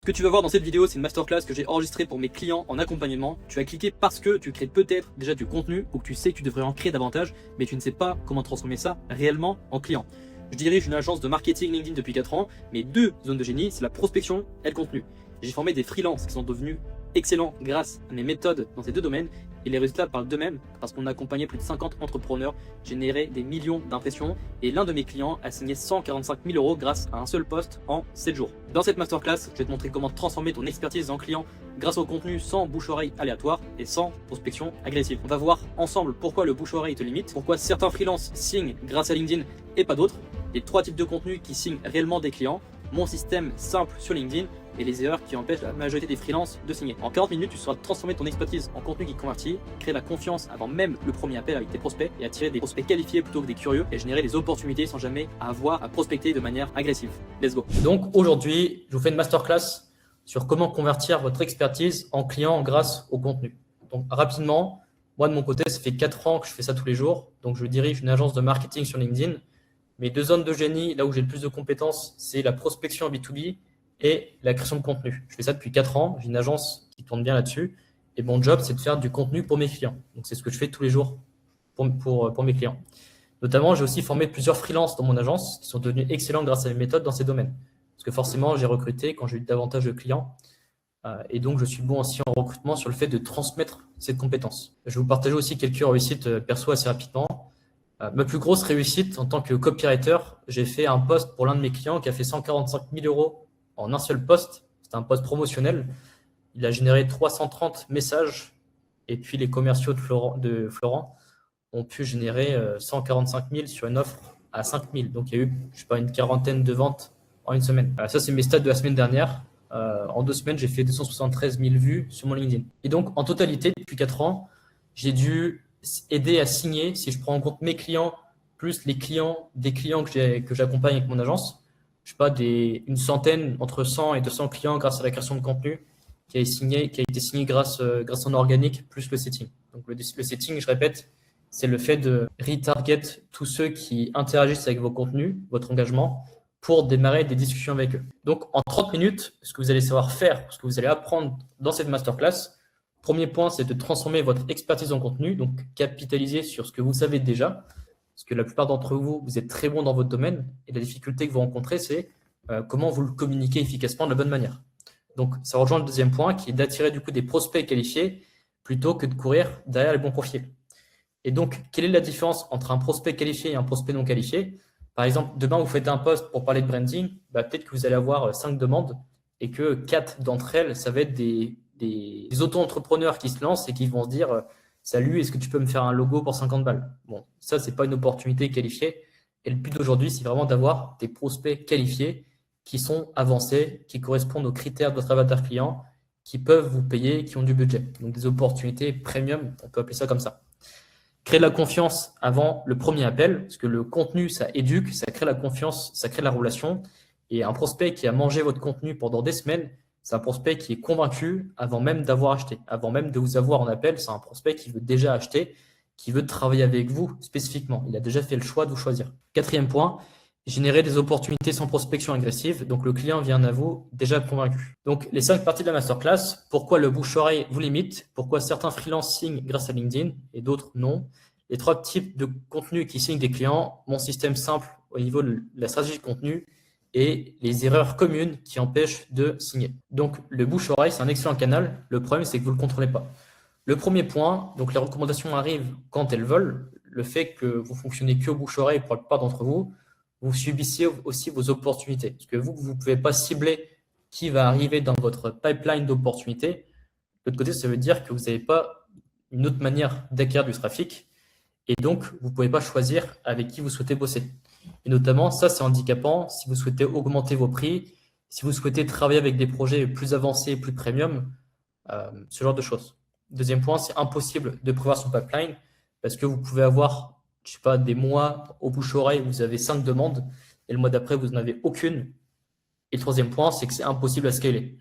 Ce que tu vas voir dans cette vidéo, c'est une masterclass que j'ai enregistrée pour mes clients en accompagnement. Tu vas cliquer parce que tu crées peut-être déjà du contenu ou que tu sais que tu devrais en créer davantage, mais tu ne sais pas comment transformer ça réellement en client. Je dirige une agence de marketing LinkedIn depuis 4 ans. Mes deux zones de génie, c'est la prospection et le contenu. J'ai formé des freelances qui sont devenus excellents grâce à mes méthodes dans ces deux domaines. Et les résultats parlent d'eux-mêmes parce qu'on a accompagné plus de 50 entrepreneurs, généré des millions d'impressions et l'un de mes clients a signé 145 000 € grâce à un seul post en 7 jours. Dans cette masterclass, je vais te montrer comment transformer ton expertise en client grâce au contenu sans bouche-oreille aléatoire et sans prospection agressive. On va voir ensemble pourquoi le bouche-oreille te limite, pourquoi certains freelances signent grâce à LinkedIn et pas d'autres, les 3 types de contenus qui signent réellement des clients, mon système simple sur LinkedIn et les erreurs qui empêchent la majorité des freelances de signer. En 40 minutes, tu sauras transformer ton expertise en contenu qui convertit, créer la confiance avant même le premier appel avec tes prospects et attirer des prospects qualifiés plutôt que des curieux et générer des opportunités sans jamais avoir à prospecter de manière agressive. Let's go. Donc aujourd'hui, je vous fais une masterclass sur comment convertir votre expertise en client grâce au contenu. Donc rapidement, moi de mon côté, ça fait 4 ans que je fais ça tous les jours. Donc je dirige une agence de marketing sur LinkedIn. Mes deux zones de génie, là où j'ai le plus de compétences, c'est la prospection en B2B et la création de contenu. Je fais ça depuis 4 ans. J'ai une agence qui tourne bien là-dessus. Et mon job, c'est de faire du contenu pour mes clients. Donc, c'est ce que je fais tous les jours pour mes clients. Notamment, j'ai aussi formé plusieurs freelances dans mon agence qui sont devenus excellents grâce à mes méthodes dans ces domaines. Parce que forcément, j'ai recruté quand j'ai eu davantage de clients. Et donc, je suis bon aussi en recrutement sur le fait de transmettre cette compétence. Je vais vous partager aussi quelques réussites perso assez rapidement. Ma plus grosse réussite en tant que copywriter, j'ai fait un post pour l'un de mes clients qui a fait 145 000 € en un seul post. C'était un post promotionnel. Il a généré 330 messages et puis les commerciaux de Florent ont pu générer 145 000 sur une offre à 5 000. Donc, il y a eu, je sais pas, une quarantaine de ventes en une semaine. Ça, c'est mes stats de la semaine dernière. En 2 semaines, j'ai fait 273 000 vues sur mon LinkedIn. Et donc, en totalité, depuis 4 ans, j'ai dû aider à signer, si je prends en compte mes clients, plus les clients des clients que j'accompagne avec mon agence, je sais pas, une centaine, entre 100 et 200 clients grâce à la création de contenu qui a été signé grâce en organique, plus le setting. Donc le setting, je répète, c'est le fait de retarget tous ceux qui interagissent avec vos contenus, votre engagement, pour démarrer des discussions avec eux. Donc en 30 minutes, ce que vous allez savoir faire, ce que vous allez apprendre dans cette masterclass, premier point, c'est de transformer votre expertise en contenu, donc capitaliser sur ce que vous savez déjà, parce que la plupart d'entre vous, vous êtes très bon dans votre domaine, et la difficulté que vous rencontrez, c'est comment vous le communiquez efficacement de la bonne manière. Donc, ça rejoint le deuxième point, qui est d'attirer du coup des prospects qualifiés, plutôt que de courir derrière les bons profils. Et donc, quelle est la différence entre un prospect qualifié et un prospect non qualifié? Par exemple, demain, vous faites un post pour parler de branding, peut-être que vous allez avoir 5 demandes, et que 4 d'entre elles, ça va être des auto-entrepreneurs qui se lancent et qui vont se dire « Salut, est-ce que tu peux me faire un logo pour 50 balles ?» Bon, ça, ce n'est pas une opportunité qualifiée. Et le but d'aujourd'hui, c'est vraiment d'avoir des prospects qualifiés qui sont avancés, qui correspondent aux critères de votre avatar client, qui peuvent vous payer, qui ont du budget. Donc, des opportunités premium, on peut appeler ça comme ça. Créer de la confiance avant le premier appel, parce que le contenu, ça éduque, ça crée la confiance, ça crée la relation. Et un prospect qui a mangé votre contenu pendant des semaines, c'est un prospect qui est convaincu avant même d'avoir acheté, avant même de vous avoir en appel. C'est un prospect qui veut déjà acheter, qui veut travailler avec vous spécifiquement. Il a déjà fait le choix de vous choisir. 4e point, générer des opportunités sans prospection agressive. Donc, le client vient à vous déjà convaincu. Donc, les 5 parties de la masterclass. Pourquoi le bouche-oreille vous limite? Pourquoi certains freelances signent grâce à LinkedIn et d'autres non? Les 3 types de contenus qui signent des clients. Mon système simple au niveau de la stratégie de contenu et les erreurs communes qui empêchent de signer. Donc, le bouche-oreille, c'est un excellent canal. Le problème, c'est que vous ne le contrôlez pas. Le premier point, donc les recommandations arrivent quand elles veulent. Le fait que vous fonctionnez que au bouche-oreille pour la plupart d'entre vous, vous subissez aussi vos opportunités. Parce que vous ne pouvez pas cibler qui va arriver dans votre pipeline d'opportunités. De l'autre côté, ça veut dire que vous n'avez pas une autre manière d'acquérir du trafic. Et donc, vous ne pouvez pas choisir avec qui vous souhaitez bosser. Et notamment, ça, c'est handicapant si vous souhaitez augmenter vos prix, si vous souhaitez travailler avec des projets plus avancés, plus premium, ce genre de choses. Deuxième point, c'est impossible de prévoir son pipeline parce que vous pouvez avoir, je sais pas, des mois au bouche-oreille où vous avez 5 demandes et le mois d'après, vous n'en avez aucune. Et le troisième point, c'est que c'est impossible à scaler.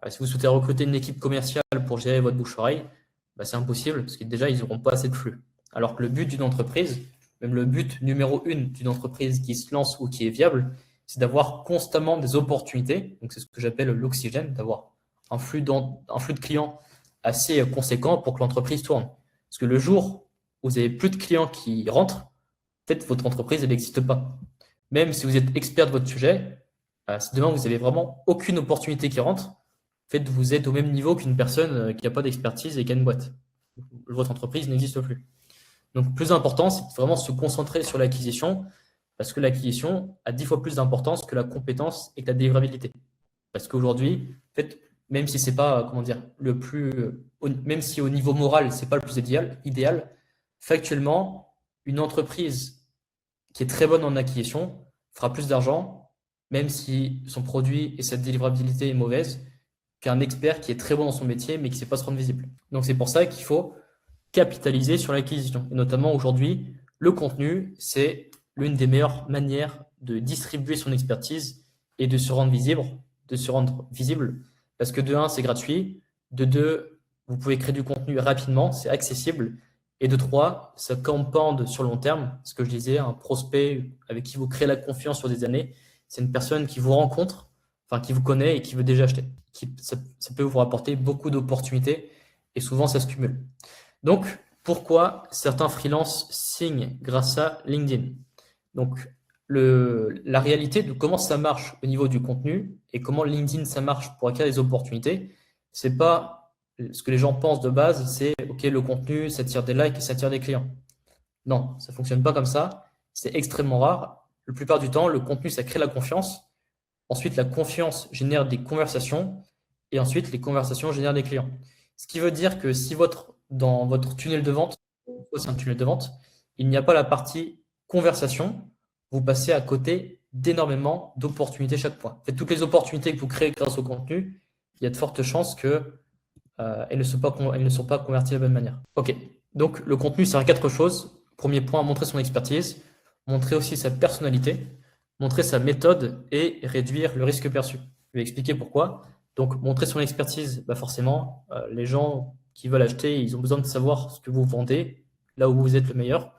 Si vous souhaitez recruter une équipe commerciale pour gérer votre bouche-oreille, c'est impossible parce que déjà, ils n'auront pas assez de flux. Alors que le but d'une entreprise, même le but numéro 1 d'une entreprise qui se lance ou qui est viable, c'est d'avoir constamment des opportunités. Donc, c'est ce que j'appelle l'oxygène, d'avoir un flux de clients assez conséquent pour que l'entreprise tourne. Parce que le jour où vous avez plus de clients qui rentrent, en fait, votre entreprise, elle n'existe pas. Même si vous êtes expert de votre sujet, si demain vous n'avez vraiment aucune opportunité qui rentre, en fait, vous êtes au même niveau qu'une personne qui n'a pas d'expertise et qui a une boîte. Votre entreprise n'existe plus. Donc, le plus important, c'est vraiment se concentrer sur l'acquisition, parce que l'acquisition a 10 fois plus d'importance que la compétence et que la délivrabilité. Parce qu'aujourd'hui, en fait, même si c'est pas, comment dire, même si au niveau moral, c'est pas le plus idéal, factuellement, une entreprise qui est très bonne en acquisition fera plus d'argent, même si son produit et sa délivrabilité est mauvaise, qu'un expert qui est très bon dans son métier, mais qui ne sait pas se rendre visible. Donc, c'est pour ça qu'il faut capitaliser sur l'acquisition. Et notamment aujourd'hui, le contenu, c'est l'une des meilleures manières de distribuer son expertise et de se rendre visible. Parce que de 1, c'est gratuit. De 2, vous pouvez créer du contenu rapidement, c'est accessible. Et de 3, ça compound sur le long terme. Ce que je disais, un prospect avec qui vous créez la confiance sur des années, c'est une personne qui vous rencontre, enfin qui vous connaît et qui veut déjà acheter. Ça peut vous rapporter beaucoup d'opportunités et souvent ça se cumule. Donc, pourquoi certains freelances signent grâce à LinkedIn? Donc, la réalité de comment ça marche au niveau du contenu et comment LinkedIn ça marche pour acquérir des opportunités, c'est pas ce que les gens pensent de base, c'est ok, le contenu, ça tire des likes et ça tire des clients. Non, ça fonctionne pas comme ça. C'est extrêmement rare. La plupart du temps, le contenu, ça crée la confiance. Ensuite, la confiance génère des conversations et ensuite, les conversations génèrent des clients. Ce qui veut dire que si dans votre tunnel de vente, c'est un tunnel de vente, il n'y a pas la partie conversation, vous passez à côté d'énormément d'opportunités chaque fois. En fait, toutes les opportunités que vous créez grâce au contenu, il y a de fortes chances qu'elles ne sont pas converties de la bonne manière. Ok, donc le contenu sert à 4 choses. Premier point, montrer son expertise, montrer aussi sa personnalité, montrer sa méthode et réduire le risque perçu. Je vais expliquer pourquoi. Donc, montrer son expertise, forcément, les gens qui veulent acheter, ils ont besoin de savoir ce que vous vendez, là où vous êtes le meilleur.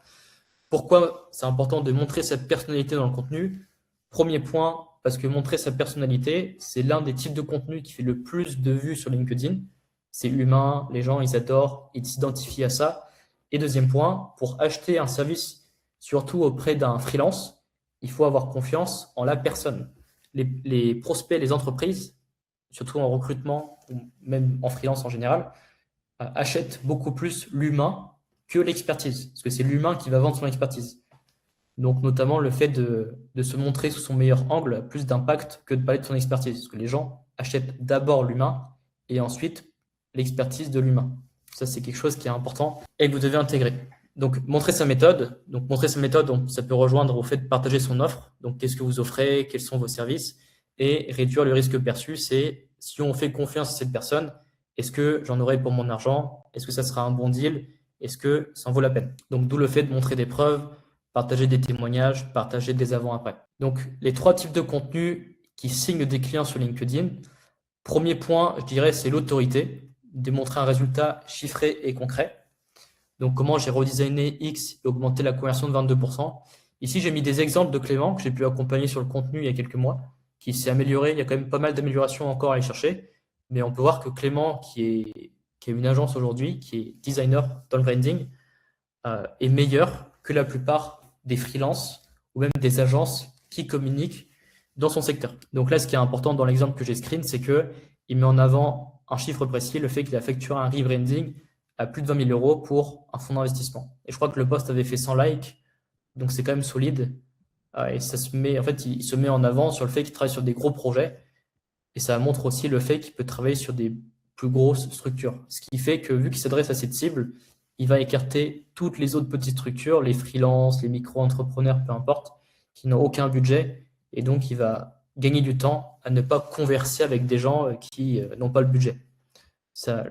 Pourquoi c'est important de montrer sa personnalité dans le contenu? Premier point, parce que montrer sa personnalité, c'est l'un des types de contenu qui fait le plus de vues sur LinkedIn. C'est humain, les gens, ils adorent, ils s'identifient à ça. Et deuxième point, pour acheter un service, surtout auprès d'un freelance, il faut avoir confiance en la personne. Les prospects, les entreprises, surtout en recrutement ou même en freelance en général, achètent beaucoup plus l'humain que l'expertise, parce que c'est l'humain qui va vendre son expertise. Donc, notamment, le fait de se montrer sous son meilleur angle a plus d'impact que de parler de son expertise, parce que les gens achètent d'abord l'humain et ensuite l'expertise de l'humain. Ça, c'est quelque chose qui est important et que vous devez intégrer. Donc, montrer sa méthode. Donc, montrer sa méthode, donc, ça peut rejoindre au fait de partager son offre. Donc, qu'est-ce que vous offrez, quels sont vos services, et réduire le risque perçu, c'est si on fait confiance à cette personne, est-ce que j'en aurai pour mon argent? Est-ce que ça sera un bon deal? Est-ce que ça en vaut la peine? Donc, d'où le fait de montrer des preuves, partager des témoignages, partager des avant-après. Donc, les 3 types de contenus qui signent des clients sur LinkedIn. Premier point, je dirais, c'est l'autorité, démontrer un résultat chiffré et concret. Donc, comment j'ai redesigné X et augmenté la conversion de 22%. Ici, j'ai mis des exemples de Clément que j'ai pu accompagner sur le contenu il y a quelques mois, qui s'est amélioré. Il y a quand même pas mal d'améliorations encore à aller chercher. Mais on peut voir que Clément, qui est une agence aujourd'hui, qui est designer dans le branding, est meilleur que la plupart des freelances ou même des agences qui communiquent dans son secteur. Donc là, ce qui est important dans l'exemple que j'ai screen, c'est qu'il met en avant un chiffre précis, le fait qu'il a facturé un rebranding à plus de 20 000 € pour un fonds d'investissement. Et je crois que le post avait fait 100 likes, donc c'est quand même solide. Et ça se met, en fait, il se met en avant sur le fait qu'il travaille sur des gros projets. Et ça montre aussi le fait qu'il peut travailler sur des plus grosses structures. Ce qui fait que, vu qu'il s'adresse à cette cible, il va écarter toutes les autres petites structures, les freelances, les micro-entrepreneurs, peu importe, qui n'ont aucun budget. Et donc, il va gagner du temps à ne pas converser avec des gens qui n'ont pas le budget. Ça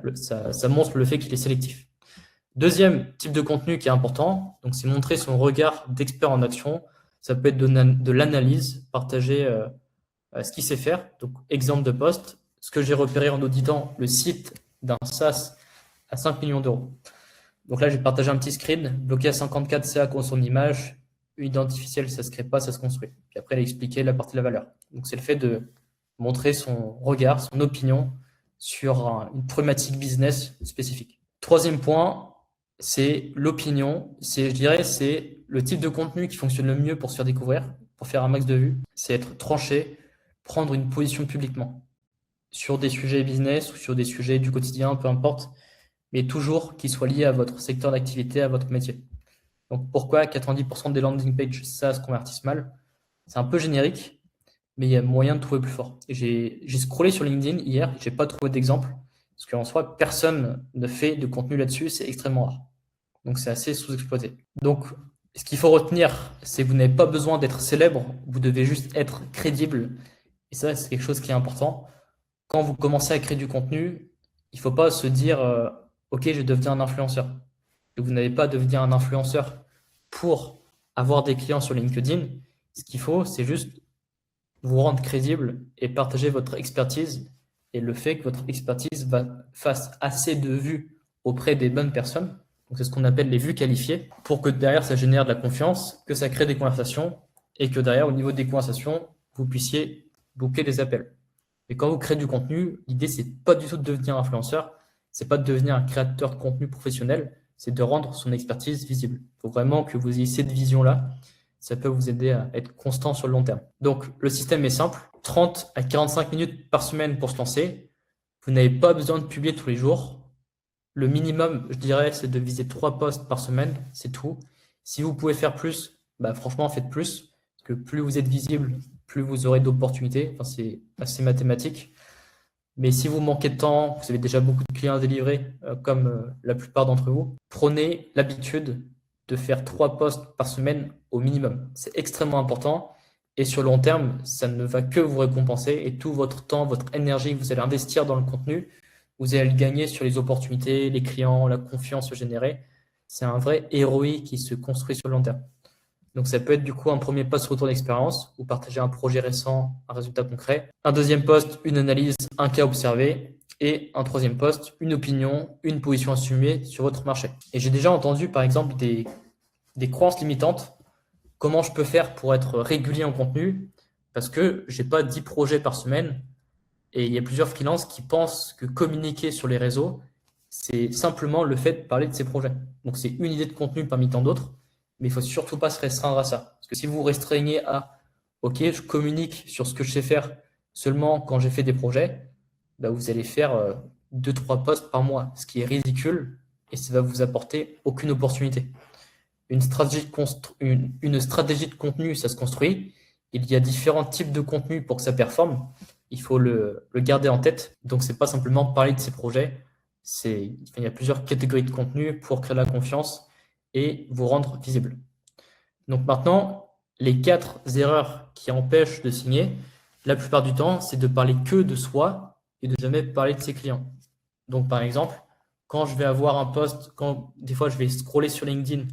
montre le fait qu'il est sélectif. Deuxième type de contenu qui est important, donc c'est montrer son regard d'expert en action. Ça peut être de l'analyse, partager ce qu'il sait faire. Donc, exemple de poste, ce que j'ai repéré en auditant le site d'un SaaS à 5 millions d'euros. Donc là, j'ai partagé un petit screen, bloqué à 54 CA contre son image, une identité artificielle, ça ne se crée pas, ça se construit. Puis après, elle a expliqué la partie de la valeur. Donc, c'est le fait de montrer son regard, son opinion sur une problématique business spécifique. Troisième point, c'est l'opinion. Je dirais, c'est le type de contenu qui fonctionne le mieux pour se faire découvrir, pour faire un max de vues. C'est être tranché, prendre une position publiquement sur des sujets business ou sur des sujets du quotidien, peu importe, mais toujours qui soient liés à votre secteur d'activité, à votre métier. Donc pourquoi 90% des landing pages SaaS convertissent mal? C'est un peu générique, mais il y a moyen de trouver plus fort. Et j'ai scrollé sur LinkedIn hier, j'ai pas trouvé d'exemple, parce qu'en soi, personne ne fait de contenu là-dessus, c'est extrêmement rare. Donc c'est assez sous-exploité. Donc ce qu'il faut retenir, c'est que vous n'avez pas besoin d'être célèbre, vous devez juste être crédible. Et ça, c'est quelque chose qui est important. Quand vous commencez à créer du contenu, il ne faut pas se dire ok, je deviens un influenceur. Vous n'allez pas devenir un influenceur pour avoir des clients sur LinkedIn. Ce qu'il faut, c'est juste vous rendre crédible et partager votre expertise et le fait que votre expertise fasse assez de vues auprès des bonnes personnes. Donc c'est ce qu'on appelle les vues qualifiées pour que derrière ça génère de la confiance, que ça crée des conversations et que derrière au niveau des conversations, vous puissiez booker des appels. Et quand vous créez du contenu, l'idée c'est pas du tout de devenir influenceur, c'est pas de devenir un créateur de contenu professionnel, c'est de rendre son expertise visible. Il faut vraiment que vous ayez cette vision-là. Ça peut vous aider à être constant sur le long terme. Donc, le système est simple. 30 à 45 minutes par semaine pour se lancer. Vous n'avez pas besoin de publier tous les jours. Le minimum, je dirais, c'est de viser 3 posts par semaine. C'est tout. Si vous pouvez faire plus, franchement, faites plus. Parce que plus vous êtes visible, plus vous aurez d'opportunités. Enfin, c'est assez mathématique. Mais si vous manquez de temps, vous avez déjà beaucoup de clients à délivrer, comme la plupart d'entre vous, prenez l'habitude de faire 3 posts par semaine au minimum. C'est extrêmement important. Et sur le long terme, ça ne va que vous récompenser. Et tout votre temps, votre énergie que vous allez investir dans le contenu, vous allez le gagner sur les opportunités, les clients, la confiance générée. C'est un vrai ROI qui se construit sur le long terme. Donc ça peut être du coup un premier post retour d'expérience ou partager un projet récent, un résultat concret. Un deuxième post, une analyse, un cas observé. Et un troisième post, une opinion, une position assumée sur votre marché. Et j'ai déjà entendu par exemple des croyances limitantes. Comment je peux faire pour être régulier en contenu? Parce que j'ai pas 10 projets par semaine. Et il y a plusieurs freelances qui pensent que communiquer sur les réseaux, c'est simplement le fait de parler de ses projets. Donc c'est une idée de contenu parmi tant d'autres. Mais il ne faut surtout pas se restreindre à ça. Parce que si vous vous restreignez à OK, je communique sur ce que je sais faire seulement quand j'ai fait des projets, vous allez faire 2-3 posts par mois, ce qui est ridicule et ça va vous apporter aucune opportunité. Une stratégie de contenu, ça se construit. Il y a différents types de contenu pour que ça performe. Il faut le garder en tête. Donc, ce n'est pas simplement parler de ses projets. Il y a plusieurs catégories de contenu pour créer de la confiance et vous rendre visible. Donc maintenant, les 4 erreurs qui empêchent de signer, la plupart du temps, c'est de parler que de soi et de jamais parler de ses clients. Donc par exemple, quand je vais avoir un post, quand des fois je vais scroller sur LinkedIn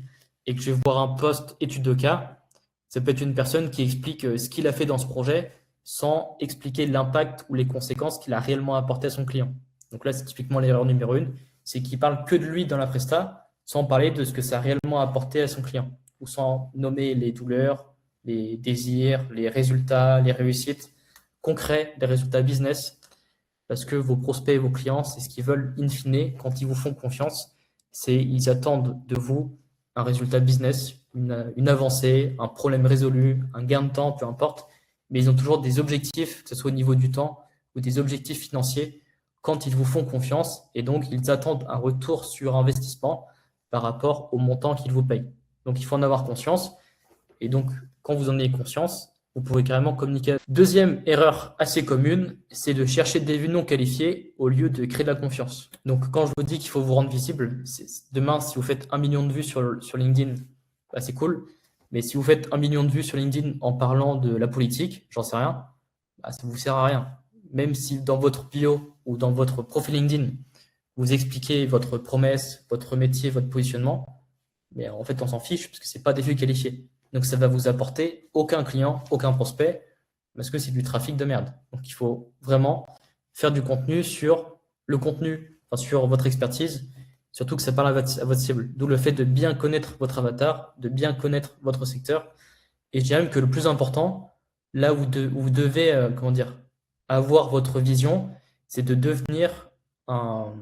et que je vais voir un post étude de cas, ça peut être une personne qui explique ce qu'il a fait dans ce projet sans expliquer l'impact ou les conséquences qu'il a réellement apporté à son client. Donc là, c'est typiquement l'erreur numéro 1, c'est qu'il parle que de lui dans la presta, sans parler de ce que ça a réellement apporté à son client, ou sans nommer les douleurs, les désirs, les résultats, les réussites concrets, les résultats business, parce que vos prospects et vos clients, c'est ce qu'ils veulent in fine quand ils vous font confiance, ils attendent de vous un résultat business, une avancée, un problème résolu, un gain de temps, peu importe, mais ils ont toujours des objectifs, que ce soit au niveau du temps ou des objectifs financiers quand ils vous font confiance, et donc ils attendent un retour sur investissement par rapport au montant qu'ils vous payent. Donc, il faut en avoir conscience. Et donc, quand vous en avez conscience, vous pourrez carrément communiquer. Deuxième erreur assez commune, c'est de chercher des vues non qualifiées au lieu de créer de la confiance. Donc, quand je vous dis qu'il faut vous rendre visible, demain, si vous faites 1 million de vues sur LinkedIn, c'est cool. Mais si vous faites 1 million de vues sur LinkedIn en parlant de la politique, j'en sais rien, ça ne vous sert à rien. Même si dans votre bio ou dans votre profil LinkedIn, vous expliquez votre promesse, votre métier, votre positionnement, mais en fait, on s'en fiche parce que ce n'est pas des vues qualifiées. Donc, ça va vous apporter aucun client, aucun prospect, parce que c'est du trafic de merde. Donc, il faut vraiment faire du contenu sur le contenu, sur votre expertise surtout que ça parle à votre cible. D'où le fait de bien connaître votre avatar, de bien connaître votre secteur. Et je dirais même que le plus important, là où vous devez comment dire, avoir votre vision, c'est de devenir un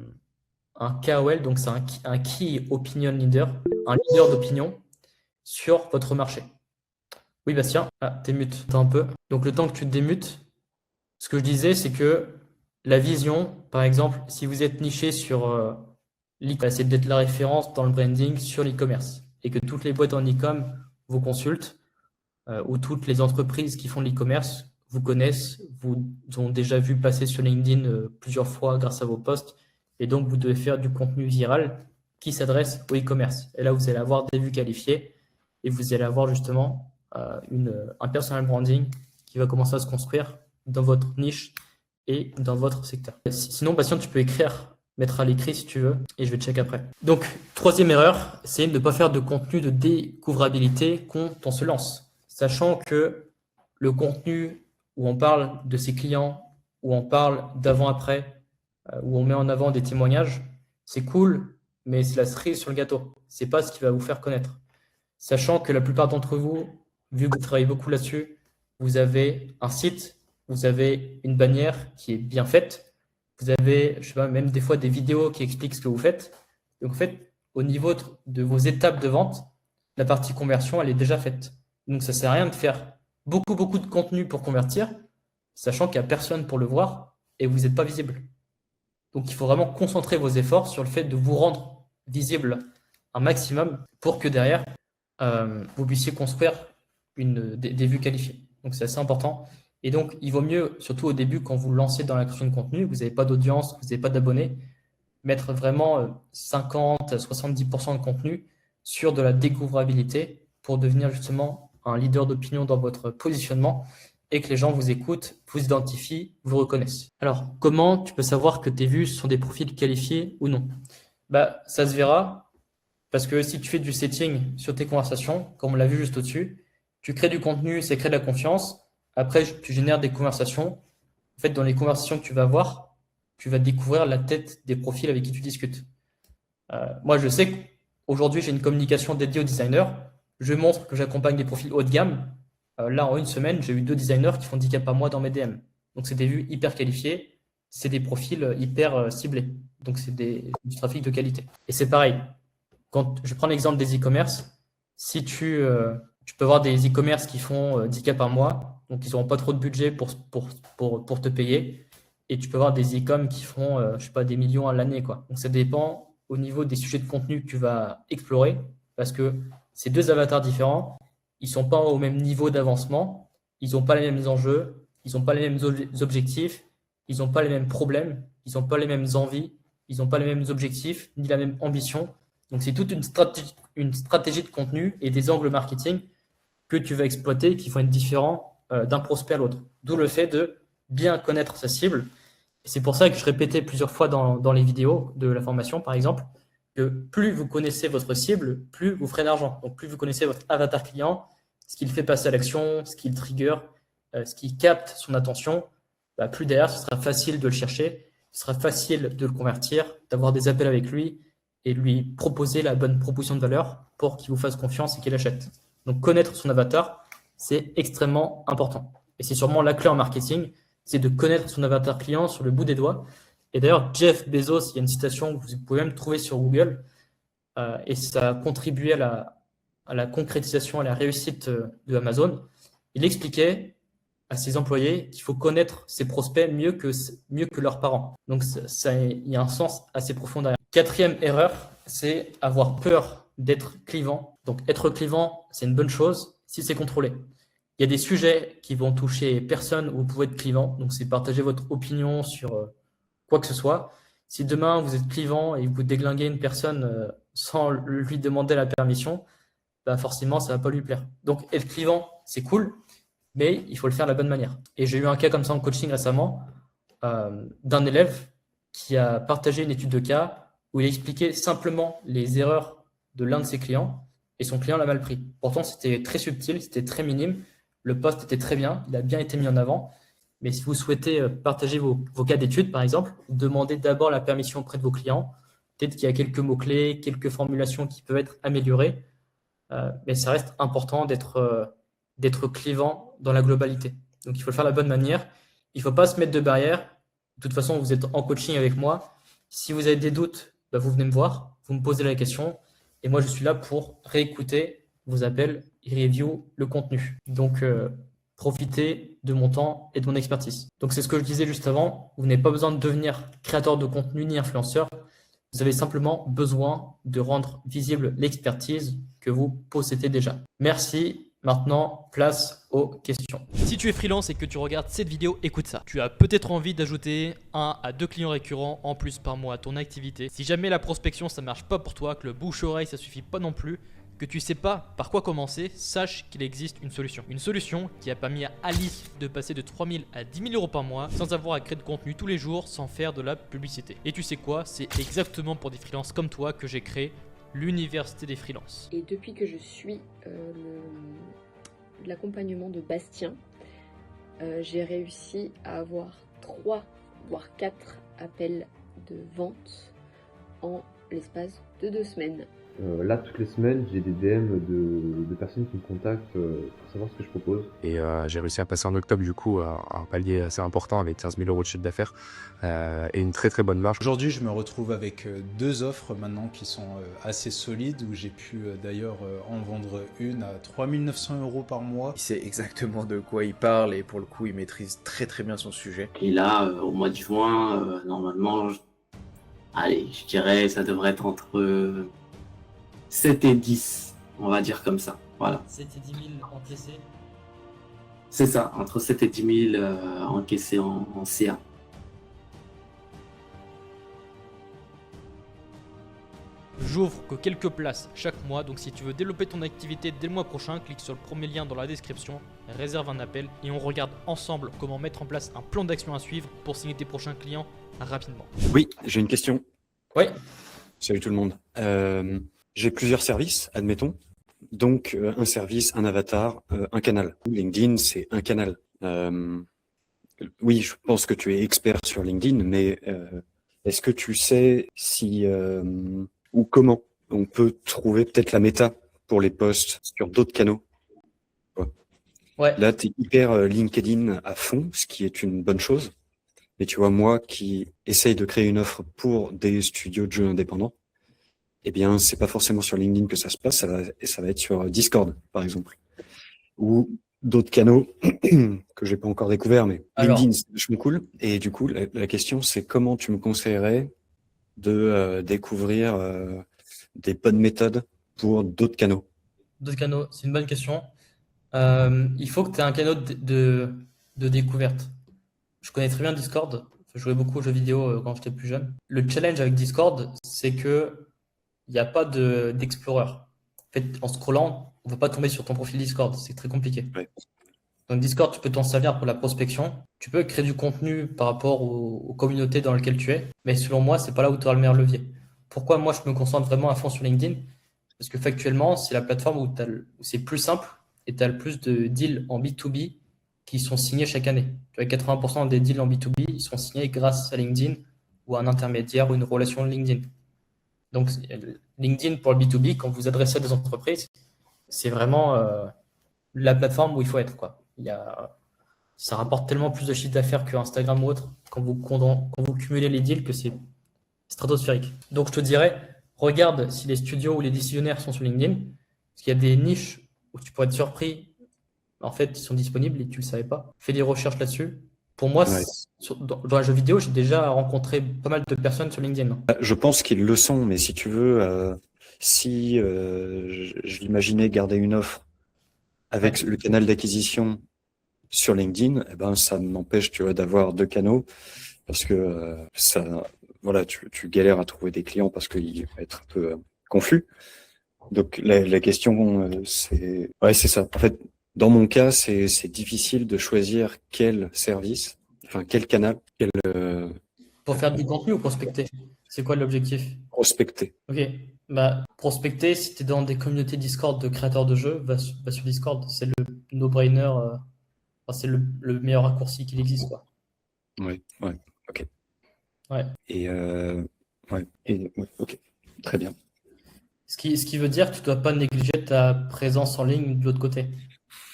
KOL, donc c'est un Key Opinion Leader, un leader d'opinion sur votre marché. Oui, Bastien, t'es mute un peu. Donc le temps que tu te démutes, ce que je disais, c'est que la vision, par exemple, si vous êtes niché sur c'est d'être la référence dans le branding sur l'e-commerce et que toutes les boîtes en e-com vous consultent ou toutes les entreprises qui font de l'e-commerce vous connaissent, vous ont déjà vu passer sur LinkedIn plusieurs fois grâce à vos posts et donc vous devez faire du contenu viral qui s'adresse au e-commerce. Et là, vous allez avoir des vues qualifiées et vous allez avoir justement un personal branding qui va commencer à se construire dans votre niche et dans votre secteur. Sinon, Bastien, tu peux mettre à l'écrit si tu veux, et je vais check après. Donc, troisième erreur, c'est de ne pas faire de contenu de découvrabilité quand on se lance. Sachant que le contenu où on parle de ses clients, où on parle d'avant-après, où on met en avant des témoignages, c'est cool, mais c'est la cerise sur le gâteau. C'est pas ce qui va vous faire connaître. Sachant que la plupart d'entre vous, vu que vous travaillez beaucoup là-dessus, vous avez un site, vous avez une bannière qui est bien faite, vous avez, je sais pas, même des fois des vidéos qui expliquent ce que vous faites. Donc en fait, au niveau de vos étapes de vente, la partie conversion, elle est déjà faite. Donc ça sert à rien de faire beaucoup de contenu pour convertir, sachant qu'il n'y a personne pour le voir et vous n'êtes pas visible. Donc il faut vraiment concentrer vos efforts sur le fait de vous rendre visible un maximum pour que derrière, vous puissiez construire des vues qualifiées. Donc c'est assez important. Et donc, il vaut mieux, surtout au début, quand vous lancez dans la création de contenu, vous n'avez pas d'audience, vous n'avez pas d'abonnés, mettre vraiment 50 à 70% de contenu sur de la découvrabilité pour devenir justement un leader d'opinion dans votre positionnement et que les gens vous écoutent, vous identifient, vous reconnaissent. Alors, comment tu peux savoir que tes vues sont des profils qualifiés ou non? Ça se verra parce que si tu fais du setting sur tes conversations, comme on l'a vu juste au-dessus, tu crées du contenu, ça crée de la confiance. Après, tu génères des conversations. En fait, dans les conversations que tu vas avoir, tu vas découvrir la tête des profils avec qui tu discutes. Moi, je sais qu'aujourd'hui, j'ai une communication dédiée aux designers. Je montre que j'accompagne des profils haut de gamme. Là, en une semaine, j'ai eu 2 designers qui font 10 cas par mois dans mes DM. Donc, c'est des vues hyper qualifiées. C'est des profils hyper ciblés. Donc, c'est du trafic de qualité. Et c'est pareil. Quand je prends l'exemple des e-commerce, si tu peux avoir des e-commerce qui font 10 cas par mois, donc ils n'auront pas trop de budget pour te payer. Et tu peux avoir des e-com qui font, je sais pas, des millions à l'année, quoi. Donc ça dépend au niveau des sujets de contenu que tu vas explorer, parce que ces deux avatars différents, ils sont pas au même niveau d'avancement, ils n'ont pas les mêmes enjeux, ils n'ont pas les mêmes objectifs, ils n'ont pas les mêmes problèmes, ils n'ont pas les mêmes envies, ils n'ont pas les mêmes objectifs, ni la même ambition. Donc c'est toute une stratégie de contenu et des angles marketing que tu vas exploiter qui vont être différents d'un prospect à l'autre. D'où le fait de bien connaître sa cible. Et c'est pour ça que je répétais plusieurs fois dans les vidéos de la formation, par exemple, que plus vous connaissez votre cible, plus vous ferez d'argent. Donc plus vous connaissez votre avatar client, ce qu'il fait passer à l'action, ce qu'il trigger, ce qui capte son attention, plus derrière, ce sera facile de le chercher, ce sera facile de le convertir, d'avoir des appels avec lui et lui proposer la bonne proposition de valeur pour qu'il vous fasse confiance et qu'il achète. Donc connaître son avatar, c'est extrêmement important. Et c'est sûrement la clé en marketing, c'est de connaître son avatar client sur le bout des doigts. Et d'ailleurs, Jeff Bezos, il y a une citation que vous pouvez même trouver sur Google, et ça a contribué à la concrétisation, à la réussite de Amazon. Il expliquait à ses employés qu'il faut connaître ses prospects mieux que leurs parents. Donc il y a un sens assez profond derrière. Quatrième erreur, c'est avoir peur d'être clivant. Donc être clivant, c'est une bonne chose si c'est contrôlé. Il y a des sujets qui vont toucher personne où vous pouvez être clivant. Donc c'est partager votre opinion sur quoi que ce soit. Si demain vous êtes clivant et vous déglinguez une personne sans lui demander la permission, forcément ça va pas lui plaire. Donc être clivant, c'est cool, mais il faut le faire de la bonne manière. Et j'ai eu un cas comme ça en coaching récemment d'un élève qui a partagé une étude de cas où il expliquait simplement les erreurs de l'un de ses clients et son client l'a mal pris. Pourtant, c'était très subtil, c'était très minime. Le post était très bien, il a bien été mis en avant. Mais si vous souhaitez partager vos cas d'études, par exemple, demandez d'abord la permission auprès de vos clients Peut-être qu'il y a quelques mots-clés, quelques formulations qui peuvent être améliorées, mais ça reste important d'être clivant dans la globalité. Donc, il faut le faire de la bonne manière. Il ne faut pas se mettre de barrière. De toute façon, vous êtes en coaching avec moi. Si vous avez des doutes, bah, vous venez me voir, vous me posez la question. Et moi, je suis là pour réécouter vos appels et review le contenu. Donc, profitez de mon temps et de mon expertise. Donc, c'est ce que je disais juste avant. Vous n'avez pas besoin de devenir créateur de contenu ni influenceur. Vous avez simplement besoin de rendre visible l'expertise que vous possédez déjà. Merci. Maintenant, place aux questions. Si tu es freelance et que tu regardes cette vidéo, écoute ça. Tu as peut-être envie d'ajouter 1 à 2 clients récurrents en plus par mois à ton activité. Si jamais la prospection ça marche pas pour toi, que le bouche-oreille ça suffit pas non plus, que tu sais pas par quoi commencer, sache qu'il existe une solution. Une solution qui a permis à Alice de passer de 3 000 à 10 000 euros par mois sans avoir à créer de contenu tous les jours, sans faire de la publicité. Et tu sais quoi, c'est exactement pour des freelances comme toi que j'ai créé l'université des freelances. Et depuis que je suis l'accompagnement de Bastien, j'ai réussi à avoir 3 voire 4 appels de vente en l'espace de 2 semaines. Là, toutes les semaines, j'ai des DM de personnes qui me contactent pour savoir ce que je propose. Et j'ai réussi à passer en octobre, du coup, à un palier assez important avec 15 000 euros de chiffre d'affaires et une très très bonne marge. Aujourd'hui, je me retrouve avec 2 offres maintenant qui sont assez solides, où j'ai pu d'ailleurs en vendre une à 3 900 euros par mois. Il sait exactement de quoi il parle et pour le coup, il maîtrise très très bien son sujet. Et là, au mois de juin, normalement, allez, je dirais ça devrait être entre 7 et 10, on va dire comme ça. Voilà. 7 et 10 000 encaissés. C'est ça, entre 7 et 10 000 encaissés en CA. J'ouvre que quelques places chaque mois, donc si tu veux développer ton activité dès le mois prochain, clique sur le premier lien dans la description, réserve un appel et on regarde ensemble comment mettre en place un plan d'action à suivre pour signer tes prochains clients rapidement. Oui, j'ai une question. Oui. Salut tout le monde. J'ai plusieurs services, admettons. Donc, un service, un avatar, un canal. LinkedIn, c'est un canal. Oui, je pense que tu es expert sur LinkedIn, mais est-ce que tu sais si ou comment on peut trouver peut-être la méta pour les posts sur d'autres canaux? Ouais. Là, tu es hyper LinkedIn à fond, ce qui est une bonne chose. Mais tu vois, moi qui essaye de créer une offre pour des studios de jeux indépendants, eh bien, c'est pas forcément sur LinkedIn que ça se passe, ça va être sur Discord, par exemple. Ou d'autres canaux que j'ai pas encore découvert, mais LinkedIn, c'est vachement cool. Et du coup, la question, c'est comment tu me conseillerais de découvrir des bonnes méthodes pour d'autres canaux? D'autres canaux, c'est une bonne question. Il faut que tu aies un canal de découverte. Je connais très bien Discord. Je jouais beaucoup aux jeux vidéo quand j'étais plus jeune. Le challenge avec Discord, c'est que il n'y a pas d'Explorer. En fait, en scrollant, on ne va pas tomber sur ton profil Discord. C'est très compliqué. Ouais. Donc Discord, tu peux t'en servir pour la prospection. Tu peux créer du contenu par rapport aux communautés dans lesquelles tu es. Mais selon moi, c'est pas là où tu auras le meilleur levier. Pourquoi moi, je me concentre vraiment à fond sur LinkedIn? Parce que factuellement, c'est la plateforme où c'est plus simple et tu as le plus de deals en B2B qui sont signés chaque année. Tu vois, 80% des deals en B2B, ils sont signés grâce à LinkedIn ou à un intermédiaire ou une relation LinkedIn. Donc, LinkedIn pour le B2B, quand vous adressez à des entreprises, c'est vraiment la plateforme où il faut être, quoi. Ça rapporte tellement plus de chiffre d'affaires que Instagram ou autre quand vous cumulez les deals que c'est stratosphérique. Donc, je te dirais, regarde si les studios ou les décisionnaires sont sur LinkedIn, parce qu'il y a des niches où tu pourrais être surpris. En fait, ils sont disponibles et tu ne le savais pas. Fais des recherches là-dessus. Pour moi, Ouais. dans les jeux vidéo, j'ai déjà rencontré pas mal de personnes sur LinkedIn. Je pense qu'ils le sont, mais si tu veux, si je l'imaginais garder une offre avec le canal d'acquisition sur LinkedIn, eh ben ça m'empêche, tu vois, d'avoir 2 canaux parce que voilà, tu galères à trouver des clients parce qu'ils vont être un peu confus. Donc la question, c'est ça. En fait, dans mon cas, c'est difficile de choisir quel service, enfin quel canal, Pour faire du contenu ou prospecter? C'est quoi l'objectif? prospecter. Ok, bah prospecter, si tu es dans des communautés Discord de créateurs de jeux, va sur Discord. C'est le no-brainer, c'est le meilleur raccourci qu'il existe, quoi. Ouais, ok. Ouais. Et Ouais. Et, ouais, ok, très bien. Ce qui veut dire que tu ne dois pas négliger ta présence en ligne de l'autre côté.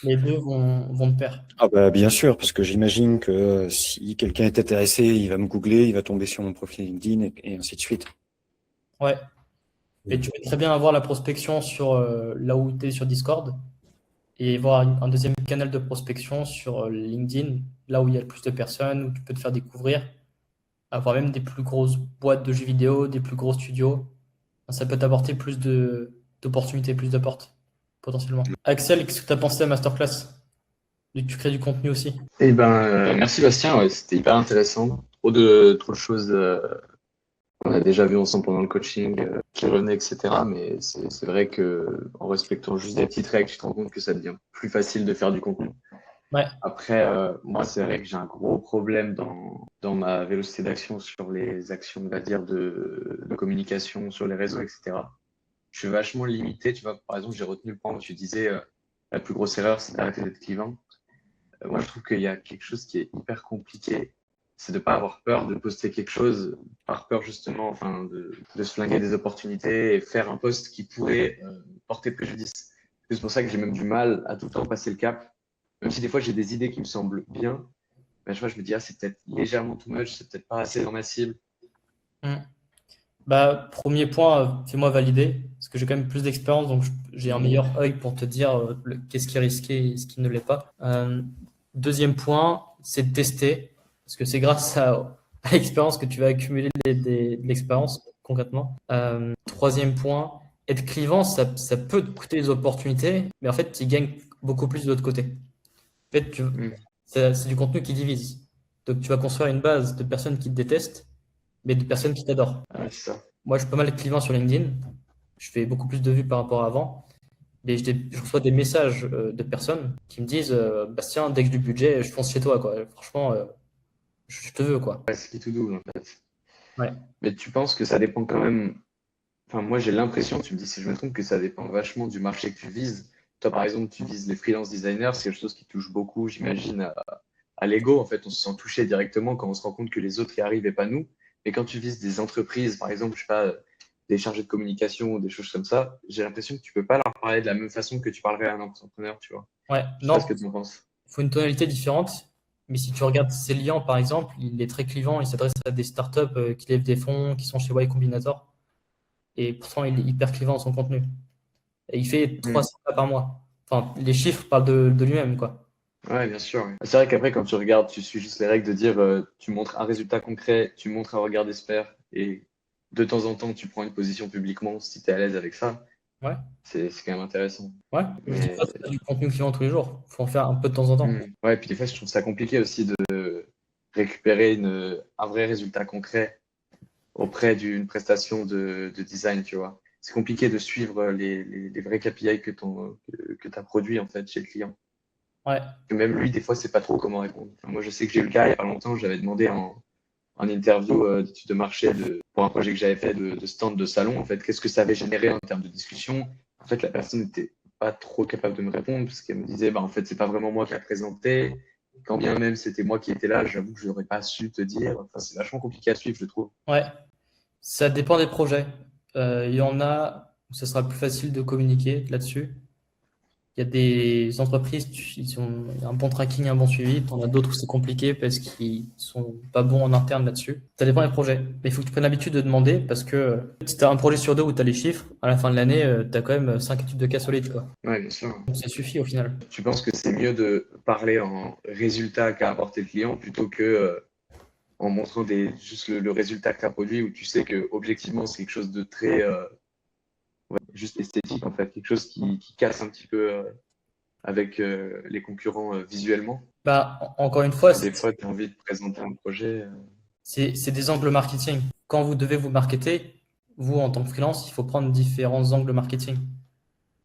Les deux vont de pair. Ah bah bien sûr, parce que j'imagine que si quelqu'un est intéressé, il va me googler, il va tomber sur mon profil LinkedIn et ainsi de suite. Ouais. Et tu peux très bien avoir la prospection sur là où tu es sur Discord et voir un deuxième canal de prospection sur LinkedIn, là où il y a le plus de personnes, où tu peux te faire découvrir, avoir même des plus grosses boîtes de jeux vidéo, des plus gros studios. Ça peut t'apporter plus d'opportunités, plus de portes, potentiellement. Axel, qu'est-ce que tu as pensé de la masterclass? Vu que tu crées du contenu aussi. Eh ben, merci Bastien, ouais, c'était hyper intéressant. Trop de choses qu'on a déjà vues ensemble pendant le coaching, qui revenaient, etc. Mais c'est vrai que en respectant juste des petites règles, tu te rends compte que ça devient plus facile de faire du contenu. Ouais. Après, moi, c'est vrai que j'ai un gros problème dans ma vélocité d'action sur les actions, on va dire, de communication sur les réseaux, etc. Je suis vachement limité. Tu vois, par exemple, j'ai retenu le point où tu disais la plus grosse erreur, c'est d'arrêter d'être clivant. Moi, je trouve qu'il y a quelque chose qui est hyper compliqué, c'est de ne pas avoir peur de poster quelque chose, par peur justement, enfin, de se flinguer des opportunités et faire un post qui pourrait porter préjudice. C'est pour ça que j'ai même du mal à tout le temps passer le cap. Même si des fois j'ai des idées qui me semblent bien, ben, je me dis, ah, c'est peut-être légèrement too much, c'est peut-être pas assez dans ma cible. Bah, premier point, fais-moi valider, parce que j'ai quand même plus d'expérience, donc j'ai un meilleur œil pour te dire qu'est-ce qui est risqué et ce qui ne l'est pas. Deuxième point, c'est de tester, parce que c'est grâce à l'expérience que tu vas accumuler de l'expérience concrètement. Troisième point, être clivant, ça peut te coûter des opportunités, mais en fait, tu gagnes beaucoup plus de l'autre côté. En fait, c'est du contenu qui divise. Donc, tu vas construire une base de personnes qui te détestent, mais de personnes qui t'adorent. Ouais, c'est ça. Moi, je suis pas mal clivant sur LinkedIn. Je fais beaucoup plus de vues par rapport à avant. Mais je reçois des messages de personnes qui me disent Bastien, dès que j'ai du budget, je fonce chez toi, quoi. Franchement, je te veux, quoi. Ouais, c'est qui tout double, en fait. Ouais. Mais tu penses que ça dépend quand même. Enfin, moi, j'ai l'impression, tu me dis si je me trompe, que ça dépend vachement du marché que tu vises. Toi, par exemple, tu vises les freelance designers, c'est quelque chose qui touche beaucoup, j'imagine, à l'ego. En fait, on se sent touché directement quand on se rend compte que les autres y arrivent et pas nous. Mais quand tu vises des entreprises, par exemple, je sais pas, des chargés de communication ou des choses comme ça, j'ai l'impression que tu peux pas leur parler de la même façon que tu parlerais à un entrepreneur, tu vois. Ouais, Je sais non, pas ce que tu en penses. il faut une tonalité différente. Mais si tu regardes Célian, par exemple, il est très clivant, il s'adresse à des startups qui lèvent des fonds, qui sont chez Y Combinator. Et pourtant, il est hyper clivant dans son contenu. Et il fait 300 cas par mois. Enfin, les chiffres parlent de lui-même, quoi. Ouais, bien sûr. Ouais. C'est vrai qu'après, quand tu regardes, tu suis juste les règles de dire tu montres un résultat concret, tu montres un regard d'expert et de temps en temps, tu prends une position publiquement si tu es à l'aise avec ça. Ouais. C'est quand même intéressant. Ouais, je dis pas que c'est du contenu clivant tous les jours. Il faut en faire un peu de temps en temps. Ouais, puis des fois, je trouve ça compliqué aussi de récupérer un vrai résultat concret auprès d'une prestation de design, tu vois. C'est compliqué de suivre les vrais KPI que tu as produits en fait chez le client. Ouais. Et même lui, des fois, c'est pas trop comment répondre. Enfin, moi, je sais que j'ai eu le cas il y a pas longtemps, j'avais demandé en interview d'études de marché pour un projet que j'avais fait de stand de salon, en fait, qu'est-ce que ça avait généré en termes de discussion. En fait, la personne n'était pas trop capable de me répondre parce qu'elle me disait, bah, en fait, c'est pas vraiment moi qui a présenté. Quand bien même c'était moi qui étais là, j'avoue que je n'aurais pas su te dire. Enfin, c'est vachement compliqué à suivre, je trouve. Ouais, ça dépend des projets. Il y en a où ce sera plus facile de communiquer là-dessus. Il y a des entreprises, il y a un bon tracking, un bon suivi. Il y en a d'autres où c'est compliqué parce qu'ils sont pas bons en interne là-dessus. Ça dépend des projets. Mais il faut que tu prennes l'habitude de demander parce que si tu as un projet sur deux où tu as les chiffres, à la fin de l'année, tu as quand même 5 études de cas solides, quoi. Ouais, bien sûr. Donc ça suffit au final. Tu penses que c'est mieux de parler en résultat qu'a apporté le client plutôt que en montrant juste le résultat que tu as produit où tu sais que objectivement c'est quelque chose de très juste esthétique en fait, quelque chose qui casse un petit peu avec les concurrents visuellement. Bah, encore une fois, des fois tu as envie de présenter un projet. C'est des angles marketing. Quand vous devez vous marketer, vous en tant que freelance, il faut prendre différents angles marketing.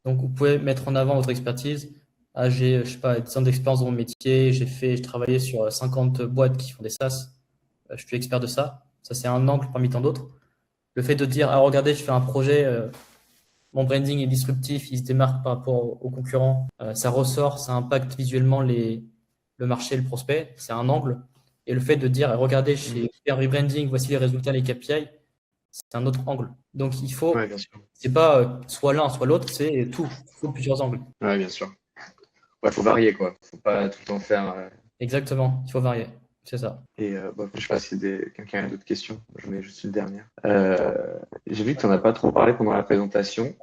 Donc vous pouvez mettre en avant votre expertise. Ah, j'ai, je sais pas, 10 ans d'expérience dans mon métier, j'ai travaillé sur 50 boîtes qui font des SaaS. Je suis expert de ça. Ça, c'est un angle parmi tant d'autres. Le fait de dire, ah, regardez, je fais un projet, mon branding est disruptif, il se démarque par rapport aux concurrents, ça ressort, ça impacte visuellement le marché, le prospect, c'est un angle. Et le fait de dire, regardez, j'ai fait un rebranding, voici les résultats, les KPI, c'est un autre angle. Donc il faut, Ouais, bien sûr. c'est pas soit l'un, soit l'autre, c'est tout. Il faut plusieurs angles. Ouais, bien sûr. Ouais, faut varier, quoi. Faut pas tout le temps faire. Exactement, il faut varier. C'est ça. Et je sais pas si quelqu'un a d'autres questions. Je mets juste une dernière. J'ai vu que tu n'en as pas trop parlé pendant la présentation,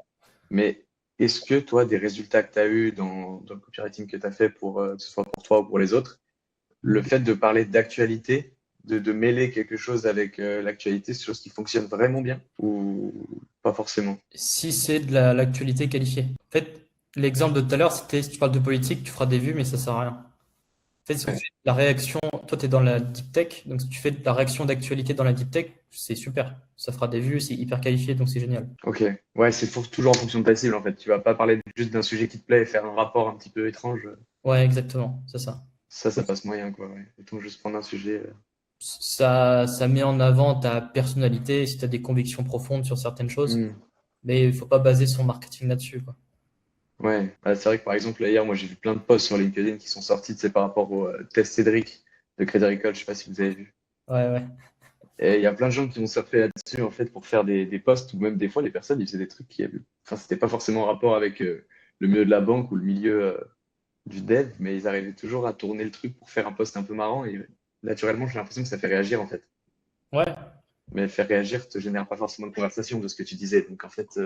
mais est-ce que toi, des résultats que tu as eus dans le copywriting que tu as fait, que ce soit pour toi ou pour les autres, le fait de parler d'actualité, de mêler quelque chose avec l'actualité, c'est quelque chose qui fonctionne vraiment bien ou pas forcément? Si c'est de l'actualité qualifiée. En fait, l'exemple de tout à l'heure, c'était si tu parles de politique, tu feras des vues, mais ça sert à rien. En fait, si tu Ouais. fais de la réaction, toi, tu es dans la deep tech, donc si tu fais de la réaction d'actualité dans la deep tech, c'est super. Ça fera des vues, c'est hyper qualifié, donc c'est génial. Ok. Ouais, toujours en fonction de ta cible, en fait. Tu vas pas parler juste d'un sujet qui te plaît et faire un rapport un petit peu étrange. Ouais, exactement, c'est ça. Ça passe moyen, quoi. Ouais. Autant juste prendre un sujet. Ça met en avant ta personnalité, si tu as des convictions profondes sur certaines choses, Hmm. mais il faut pas baser son marketing là-dessus, quoi. Ouais, c'est vrai que par exemple, là, hier, moi j'ai vu plein de posts sur LinkedIn qui sont sortis, par rapport au test Cédric de Crédit Agricole, je sais pas si vous avez vu. Ouais, ouais. Et il y a plein de gens qui ont surfé là-dessus en fait pour faire des posts ou même des fois les personnes ils faisaient des trucs c'était pas forcément en rapport avec le milieu de la banque ou le milieu du dev, mais ils arrivaient toujours à tourner le truc pour faire un post un peu marrant et naturellement j'ai l'impression que ça fait réagir en fait. Ouais, Mais faire réagir te génère pas forcément de conversation de ce que tu disais. Donc en fait,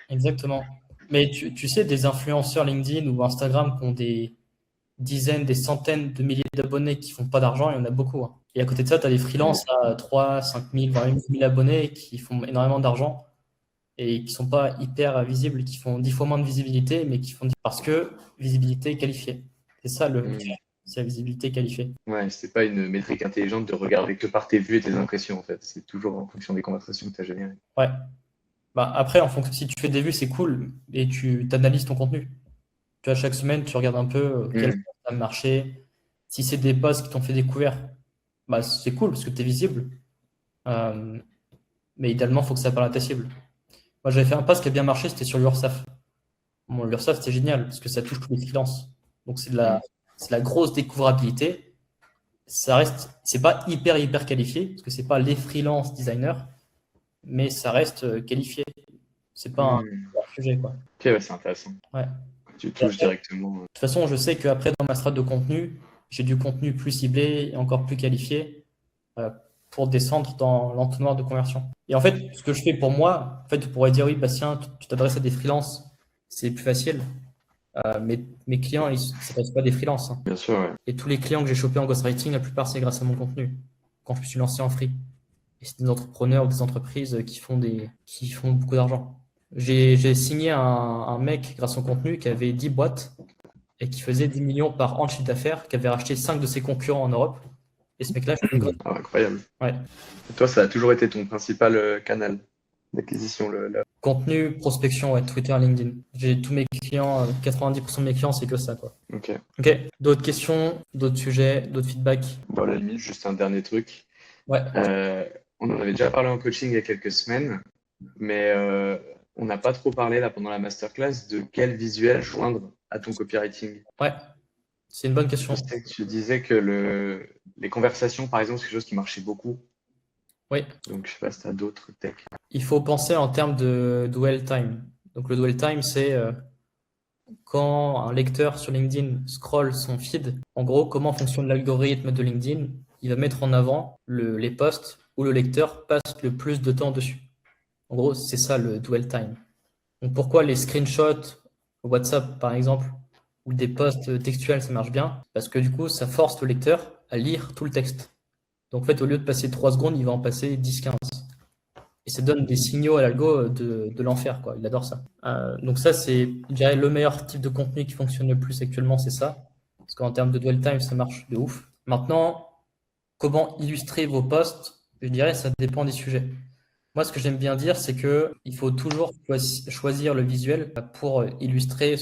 exactement. Mais tu sais, des influenceurs LinkedIn ou Instagram qui ont des dizaines, des centaines de milliers d'abonnés qui font pas d'argent, il y en a beaucoup, hein. Et à côté de ça, tu as des freelances à 3, 5 000, voire même 10 000 abonnés qui font énormément d'argent et qui sont pas hyper visibles, qui font 10 fois moins de visibilité, mais qui font parce que visibilité qualifiée. C'est ça c'est la visibilité qualifiée. ouais, c'est pas une métrique intelligente de regarder que par tes vues et tes impressions en fait. C'est toujours en fonction des conversations que tu as générées. Ouais. Bah, après, en fonction, si tu fais des vues, c'est cool et tu analyses ton contenu. Tu vois, chaque semaine, tu regardes un peu quel Mm. a marché. Si c'est des posts qui t'ont fait découvert, bah, c'est cool parce que tu es visible. Euh, mais idéalement, il faut que ça parle à ta cible. Moi, j'avais fait un post qui a bien marché, c'était sur l'URSSAF. Bon, l'URSSAF, c'était génial parce que ça touche tous les freelances. Donc, c'est de la grosse découvrabilité. Ça reste, c'est pas hyper qualifié parce que c'est pas les freelance designers, mais ça reste qualifié. C'est pas un Mm. sujet, quoi. Ok, ouais, c'est intéressant. Ouais. Tu touches directement. De toute façon, je sais qu'après, dans ma strate de contenu, j'ai du contenu plus ciblé et encore plus qualifié pour descendre dans l'entonnoir de conversion. Et en fait, ce que je fais pour moi, en fait, tu pourrais dire, oui, Bastien, tu t'adresses à des freelances, c'est plus facile. Mais mes clients, ils ne s'adressent pas à des freelances, hein. Bien sûr, ouais. Et tous les clients que j'ai chopés en ghostwriting, la plupart, c'est grâce à mon contenu, quand je me suis lancé en free. Et c'est des entrepreneurs ou des entreprises qui font beaucoup d'argent. J'ai signé un mec grâce au contenu qui avait 10 boîtes et qui faisait 10 millions par an de chiffre d'affaires, qui avait racheté 5 de ses concurrents en Europe. Et ce mec-là, je le Ah, incroyable. Ouais. Et toi, ça a toujours été ton principal canal d'acquisition, Contenu, prospection, ouais, Twitter, LinkedIn. J'ai tous mes clients, 90% de mes clients, c'est que ça, quoi. Ok. Ok, d'autres questions, d'autres sujets, d'autres feedbacks? Bon, à la limite, juste un dernier truc. Ouais. On en avait déjà parlé en coaching il y a quelques semaines, mais on n'a pas trop parlé là pendant la masterclass de quel visuel joindre à ton copywriting. Ouais, c'est une bonne question. Je sais que tu disais que les conversations, par exemple, c'est quelque chose qui marchait beaucoup. Oui. Donc, je sais pas si tu as d'autres techs. Il faut penser en termes de dwell time. Donc, le dwell time, c'est quand un lecteur sur LinkedIn scrolle son feed. En gros, comment fonctionne l'algorithme de LinkedIn? Il va mettre en avant les posts où le lecteur passe le plus de temps dessus. En gros, c'est ça le dwell time. Donc, pourquoi les screenshots WhatsApp, par exemple, ou des posts textuels, ça marche bien? Parce que du coup, ça force le lecteur à lire tout le texte. Donc, en fait, au lieu de passer 3 secondes, il va en passer 10-15. Et ça donne des signaux à l'algo de l'enfer, quoi. Il adore ça. Donc ça, c'est, je dirais, le meilleur type de contenu qui fonctionne le plus actuellement, c'est ça. Parce qu'en termes de dwell time, ça marche de ouf. Maintenant, comment illustrer vos posts? Je dirais, ça dépend des sujets. Moi, ce que j'aime bien dire, c'est que il faut toujours choisir le visuel pour illustrer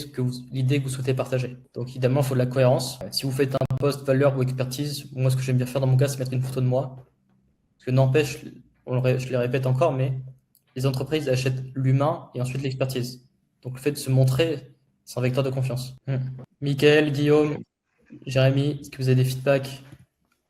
l'idée que vous souhaitez partager. Donc, évidemment, il faut de la cohérence. Si vous faites un post valeur ou expertise, moi, ce que j'aime bien faire dans mon cas, c'est mettre une photo de moi. Parce que n'empêche, je les répète encore, mais les entreprises achètent l'humain et ensuite l'expertise. Donc, le fait de se montrer, c'est un vecteur de confiance. Mickaël, Guillaume, Jérémy, est-ce que vous avez des feedbacks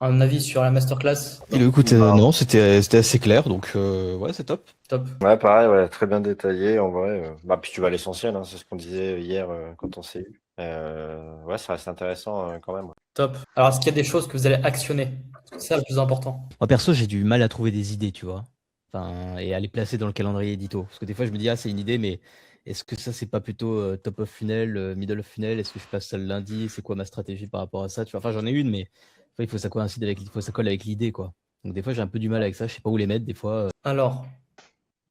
Un avis sur la masterclass? Écoute, non, c'était assez clair, donc ouais, c'est top. Top. Ouais, pareil, ouais, très bien détaillé en vrai. Bah, puis tu vas à l'essentiel, hein, c'est ce qu'on disait hier quand on s'est eu. Ouais, ça reste intéressant quand même. Ouais. Top. Alors, est-ce qu'il y a des choses que vous allez actionner? C'est ça le plus important. Moi, perso, j'ai du mal à trouver des idées, tu vois. Enfin, et à les placer dans le calendrier édito. Parce que des fois, je me dis, ah, c'est une idée, mais est-ce que ça, c'est pas plutôt top of funnel, middle of funnel? Est-ce que je passe ça le lundi? C'est quoi ma stratégie par rapport à ça? Tu vois, enfin, j'en ai une, mais il faut que ça coïncide avec, il faut que ça colle avec l'idée, quoi. Donc, des fois, j'ai un peu du mal avec ça. Je sais pas où les mettre, des fois. Alors,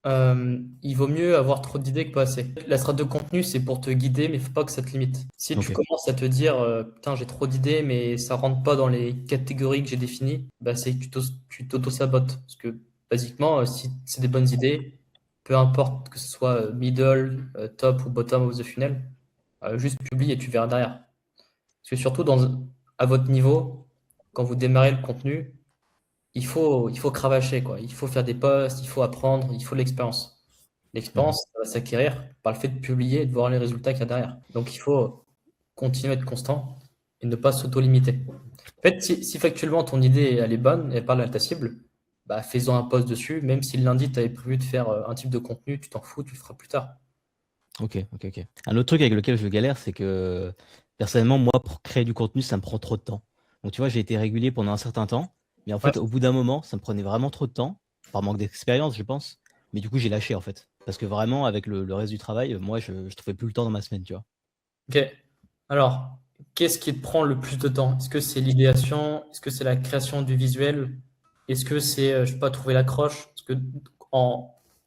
il vaut mieux avoir trop d'idées que pas assez. La strat de contenu, c'est pour te guider, mais il faut pas que ça te limite. Si tu Ok. commences à te dire, putain, j'ai trop d'idées, mais ça rentre pas dans les catégories que j'ai définies, bah, c'est que tu t'auto-sabotes. Parce que, basiquement, si c'est des bonnes idées, peu importe que ce soit middle, top ou bottom of the funnel, juste publie et tu verras derrière. Parce que surtout à votre niveau, quand vous démarrez le contenu, il faut cravacher, quoi. Il faut faire des posts, il faut apprendre, il faut de l'expérience. L'expérience, ça va s'acquérir par le fait de publier et de voir les résultats qu'il y a derrière. Donc, il faut continuer à être constant et ne pas s'auto-limiter. En fait, si factuellement ton idée elle est bonne, elle parle à ta cible, bah, fais-en un post dessus, même si le lundi tu avais prévu de faire un type de contenu, tu t'en fous, tu le feras plus tard. Ok. Un autre truc avec lequel je galère, c'est que personnellement, moi, pour créer du contenu, ça me prend trop de temps. Donc, tu vois, j'ai été régulier pendant un certain temps, mais en fait, au bout d'un moment, ça me prenait vraiment trop de temps, par manque d'expérience, je pense. Mais du coup, j'ai lâché, en fait. Parce que vraiment, avec le reste du travail, moi, je trouvais plus le temps dans ma semaine, tu vois. Ok. Alors, qu'est-ce qui te prend le plus de temps? Est-ce que c'est l'idéation? Est-ce que c'est la création du visuel? Est-ce que c'est, je sais pas, trouver l'accroche? Parce que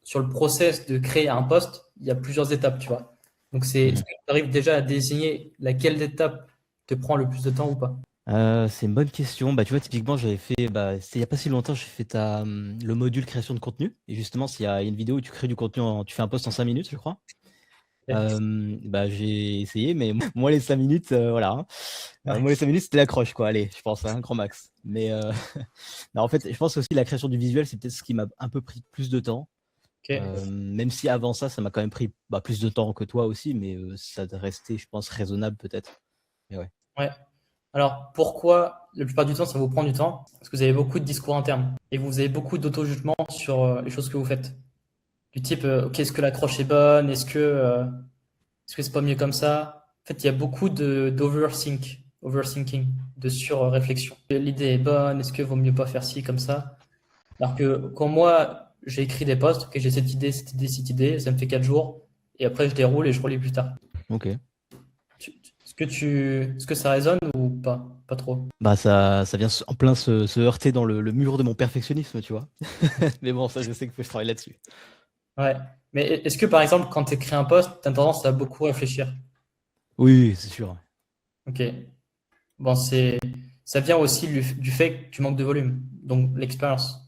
sur le process de créer un post, il y a plusieurs étapes, tu vois. Donc, est-ce que tu arrives déjà à désigner laquelle étape te prend le plus de temps ou pas? C'est une bonne question. Bah, tu vois, typiquement, j'avais fait, c'était il n'y a pas si longtemps, j'ai fait le module création de contenu. Et justement, s'il y a une vidéo où tu crées du contenu, tu fais un post en 5 minutes, je crois. J'ai essayé, mais moi, les 5 minutes, voilà. Hein. Moi, les 5 minutes, c'était l'accroche, quoi. Allez, je pense, un grand max. Mais non, en fait, je pense aussi la création du visuel, c'est peut-être ce qui m'a un peu pris plus de temps. Ok. Même si avant ça m'a quand même pris plus de temps que toi aussi, mais ça restait, je pense, raisonnable peut-être. Mais ouais. Ouais. Alors, pourquoi la plupart du temps ça vous prend du temps? Parce que vous avez beaucoup de discours internes et vous avez beaucoup d'auto-jugement sur les choses que vous faites. Du type, ok, est-ce que l'accroche est bonne? Est-ce que c'est pas mieux comme ça? En fait, il y a beaucoup overthinking, de sur-réflexion. L'idée est bonne, est-ce que vaut mieux pas faire ci comme ça? Alors que quand moi, j'ai écrit des posts, ok, j'ai cette idée, ça me fait 4 jours, et après je déroule et je relis plus tard. Ok. Est-ce que ça résonne ou pas? Pas trop. Bah ça vient en plein se heurter dans le mur de mon perfectionnisme, tu vois. Mais bon, ça, je sais que je travaille là-dessus. Ouais. Mais est-ce que par exemple, quand tu écris un post, tu as tendance à beaucoup réfléchir? Oui, c'est sûr. Ok. Bon, ça vient aussi du fait que tu manques de volume, donc l'expérience.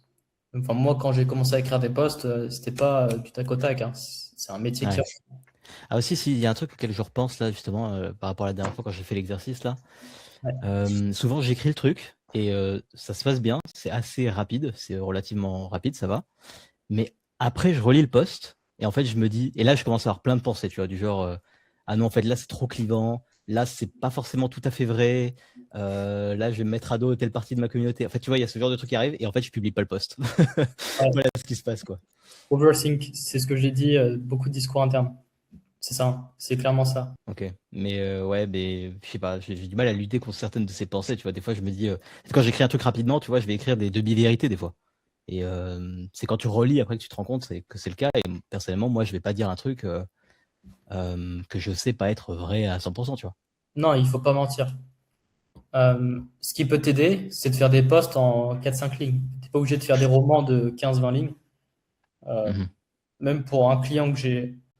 Enfin, moi, quand j'ai commencé à écrire des posts, c'était pas du tac au tac, hein. C'est un métier qui. Ouais. Ah aussi, il y a un truc auquel je repense là, justement, par rapport à la dernière fois quand j'ai fait l'exercice là. Ouais. Souvent, j'écris le truc et ça se passe bien, c'est assez rapide, c'est relativement rapide, ça va. Mais après, je relis le post et en fait, je me dis, et là, je commence à avoir plein de pensées, tu vois, du genre, ah non, en fait, là, c'est trop clivant, là, c'est pas forcément tout à fait vrai, là, je vais me mettre à dos telle partie de ma communauté. En fait, tu vois, il y a ce genre de truc qui arrive et en fait, je publie pas le post. Ouais. Voilà ce qui se passe, quoi. Overthink, c'est ce que j'ai dit, beaucoup de discours internes. C'est ça, hein. C'est clairement ça. Ok, mais ouais, mais je sais pas, j'ai du mal à lutter contre certaines de ces pensées, tu vois. Des fois, je me dis, quand j'écris un truc rapidement, tu vois, je vais écrire des demi-vérités des fois. Et c'est quand tu relis après que tu te rends compte que c'est le cas. Et personnellement, moi, je vais pas dire un truc que je sais pas être vrai à 100%, tu vois. Non, il faut pas mentir. Ce qui peut t'aider, c'est de faire des posts en 4-5 lignes. Tu n'es pas obligé de faire des romans de 15-20 lignes. Même pour un client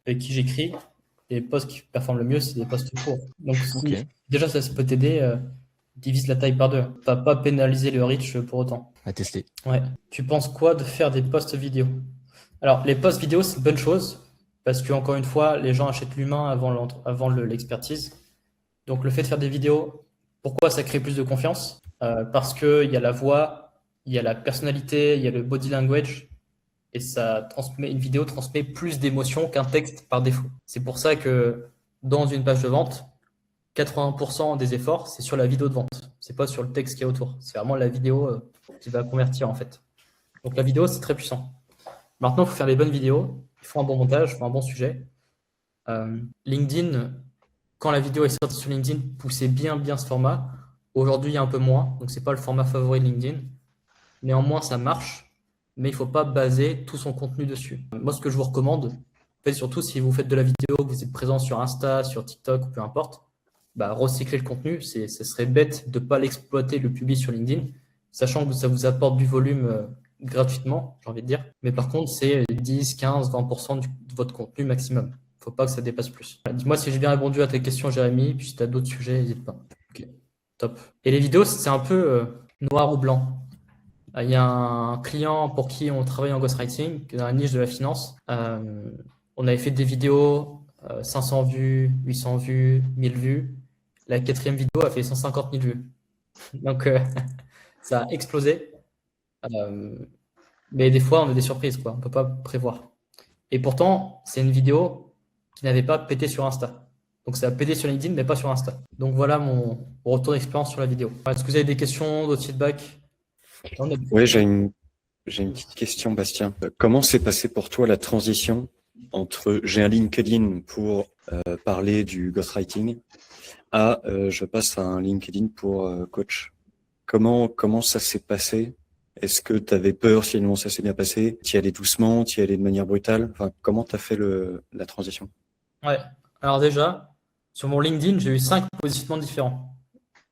avec qui j'écris, les posts qui performent le mieux, c'est des posts courts. Donc, déjà, ça peut t'aider. Divise la taille par 2. Pas pénaliser le reach pour autant. À tester. Ouais. Tu penses quoi de faire des posts vidéo? Alors, les posts vidéo, c'est une bonne chose parce que, encore une fois, les gens achètent l'humain avant l'expertise. Donc, le fait de faire des vidéos, pourquoi ça crée plus de confiance? Parce qu'il y a la voix, il y a la personnalité, il y a le body language. Et une vidéo transmet plus d'émotions qu'un texte par défaut. C'est pour ça que dans une page de vente, 80% des efforts, c'est sur la vidéo de vente. C'est pas sur le texte qui est autour. C'est vraiment la vidéo qui va convertir en fait. Donc la vidéo, c'est très puissant. Maintenant, il faut faire les bonnes vidéos. Il faut un bon montage, il faut un bon sujet. LinkedIn, quand la vidéo est sortie sur LinkedIn, poussait bien ce format. Aujourd'hui, il y a un peu moins. Donc, c'est pas le format favori de LinkedIn. Néanmoins, ça marche. Mais il ne faut pas baser tout son contenu dessus. Moi, ce que je vous recommande, en fait, surtout si vous faites de la vidéo, que vous êtes présent sur Insta, sur TikTok, ou peu importe, bah, recycler le contenu. Ce serait bête de ne pas l'exploiter, le publier sur LinkedIn, sachant que ça vous apporte du volume gratuitement, j'ai envie de dire. Mais par contre, c'est 10, 15, 20% de votre contenu maximum. Faut pas que ça dépasse plus. Dis-moi si j'ai bien répondu à tes questions, Jérémy. Puis si tu as d'autres sujets, n'hésite pas. Ok, top. Et les vidéos, c'est un peu noir ou blanc. Il y a un client pour qui on travaille en ghostwriting, qui est dans la niche de la finance. On avait fait des vidéos, 500 vues, 800 vues, 1000 vues. La 4e vidéo a fait 150 000 vues. Donc, ça a explosé. Mais des fois, on a des surprises, quoi. On ne peut pas prévoir. Et pourtant, c'est une vidéo qui n'avait pas pété sur Insta. Donc ça a pété sur LinkedIn, mais pas sur Insta. Donc voilà mon retour d'expérience sur la vidéo. Est-ce que vous avez des questions, d'autres feedbacks? Oui, j'ai une petite question, Bastien. Comment s'est passé pour toi la transition entre j'ai un LinkedIn pour parler du ghostwriting à je passe à un LinkedIn pour coach? Comment ça s'est passé? Est-ce que tu avais peur finalement ça s'est bien passé? Tu y allais doucement, tu y allais de manière brutale? Enfin, comment tu as fait la transition? Ouais, alors déjà, sur mon LinkedIn, j'ai eu 5 positionnements différents.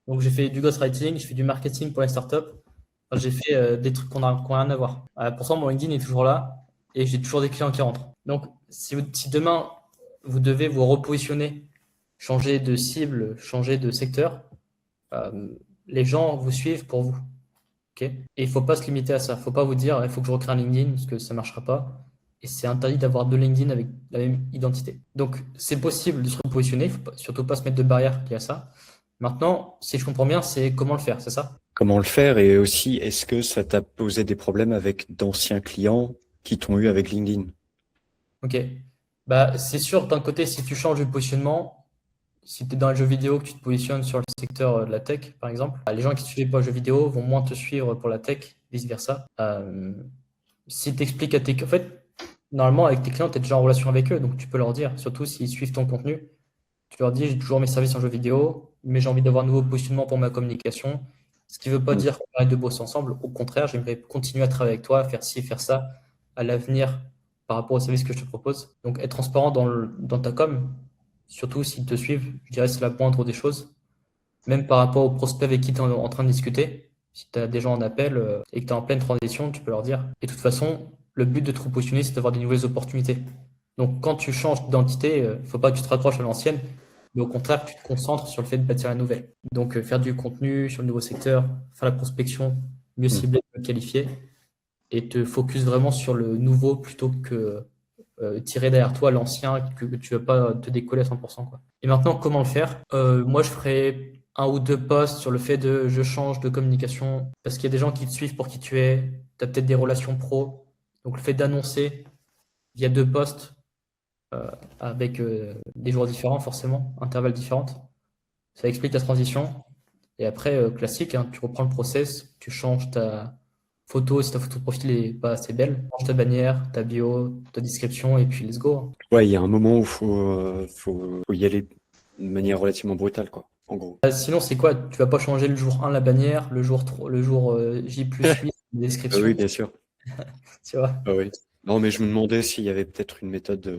Donc j'ai fait du ghostwriting, j'ai fait du marketing pour les startups, enfin, j'ai fait des trucs qui n'ont rien à voir. Pourtant, mon LinkedIn est toujours là et j'ai toujours des clients qui rentrent. Donc si demain, vous devez vous repositionner, changer de cible, changer de secteur, les gens vous suivent pour vous. Okay. Et il ne faut pas se limiter à ça. Il ne faut pas vous dire il faut que je recrée un LinkedIn parce que ça ne marchera pas. Et c'est interdit d'avoir 2 LinkedIn avec la même identité. Donc, c'est possible de se repositionner. Il ne faut surtout pas se mettre de barrière liées à ça. Maintenant, si je comprends bien, c'est comment le faire, c'est ça? Comment le faire? Et aussi, est-ce que ça t'a posé des problèmes avec d'anciens clients qui t'ont eu avec LinkedIn? Ok. Bah, c'est sûr, d'un côté, si tu changes de positionnement, si tu es dans les jeux vidéo, que tu te positionnes sur le secteur de la tech, par exemple, les gens qui ne suivent pas les jeux vidéo vont moins te suivre pour la tech, vice-versa. Si tu expliques à tes... En fait, normalement, avec tes clients, tu es déjà en relation avec eux, donc tu peux leur dire, surtout s'ils suivent ton contenu, tu leur dis, j'ai toujours mes services en jeux vidéo, mais j'ai envie d'avoir un nouveau positionnement pour ma communication. Ce qui ne veut pas dire qu'on arrête de bosser ensemble. Au contraire, j'aimerais continuer à travailler avec toi, faire ci, faire ça à l'avenir par rapport aux services que je te propose. Donc, être transparent dans ta com, surtout s'ils te suivent, je dirais que c'est la moindre des choses. Même par rapport aux prospects avec qui tu es en train de discuter, si tu as des gens en appel et que tu es en pleine transition, tu peux leur dire. Et de toute façon, le but de te repositionner, c'est d'avoir des nouvelles opportunités. Donc, quand tu changes d'identité, il ne faut pas que tu te raccroches à l'ancienne, mais au contraire, que tu te concentres sur le fait de bâtir la nouvelle. Donc, faire du contenu sur le nouveau secteur, faire la prospection, mieux cibler, mieux qualifier, et te focus vraiment sur le nouveau plutôt que tirer derrière toi l'ancien que tu ne veux pas te décoller à 100%, quoi. Et maintenant, comment le faire? Moi, je ferai 1 ou 2 posts sur le fait de je change de communication parce qu'il y a des gens qui te suivent pour qui tu es, tu as peut-être des relations pro. Donc, le fait d'annoncer via 2 posts avec des jours différents, forcément, intervalles différents, ça explique ta transition. Et après, classique, hein, tu reprends le process, tu changes ta photo, si ta photo de profil n'est pas assez belle, change ta bannière, ta bio, ta description, et puis let's go. Ouais, il y a un moment où faut y aller de manière relativement brutale, quoi, en gros. Sinon, c'est quoi? Tu vas pas changer le jour 1 la bannière, le jour J+8 la description. Oui, bien sûr. Tu vois? Ah oui. Non, mais je me demandais s'il y avait peut-être une méthode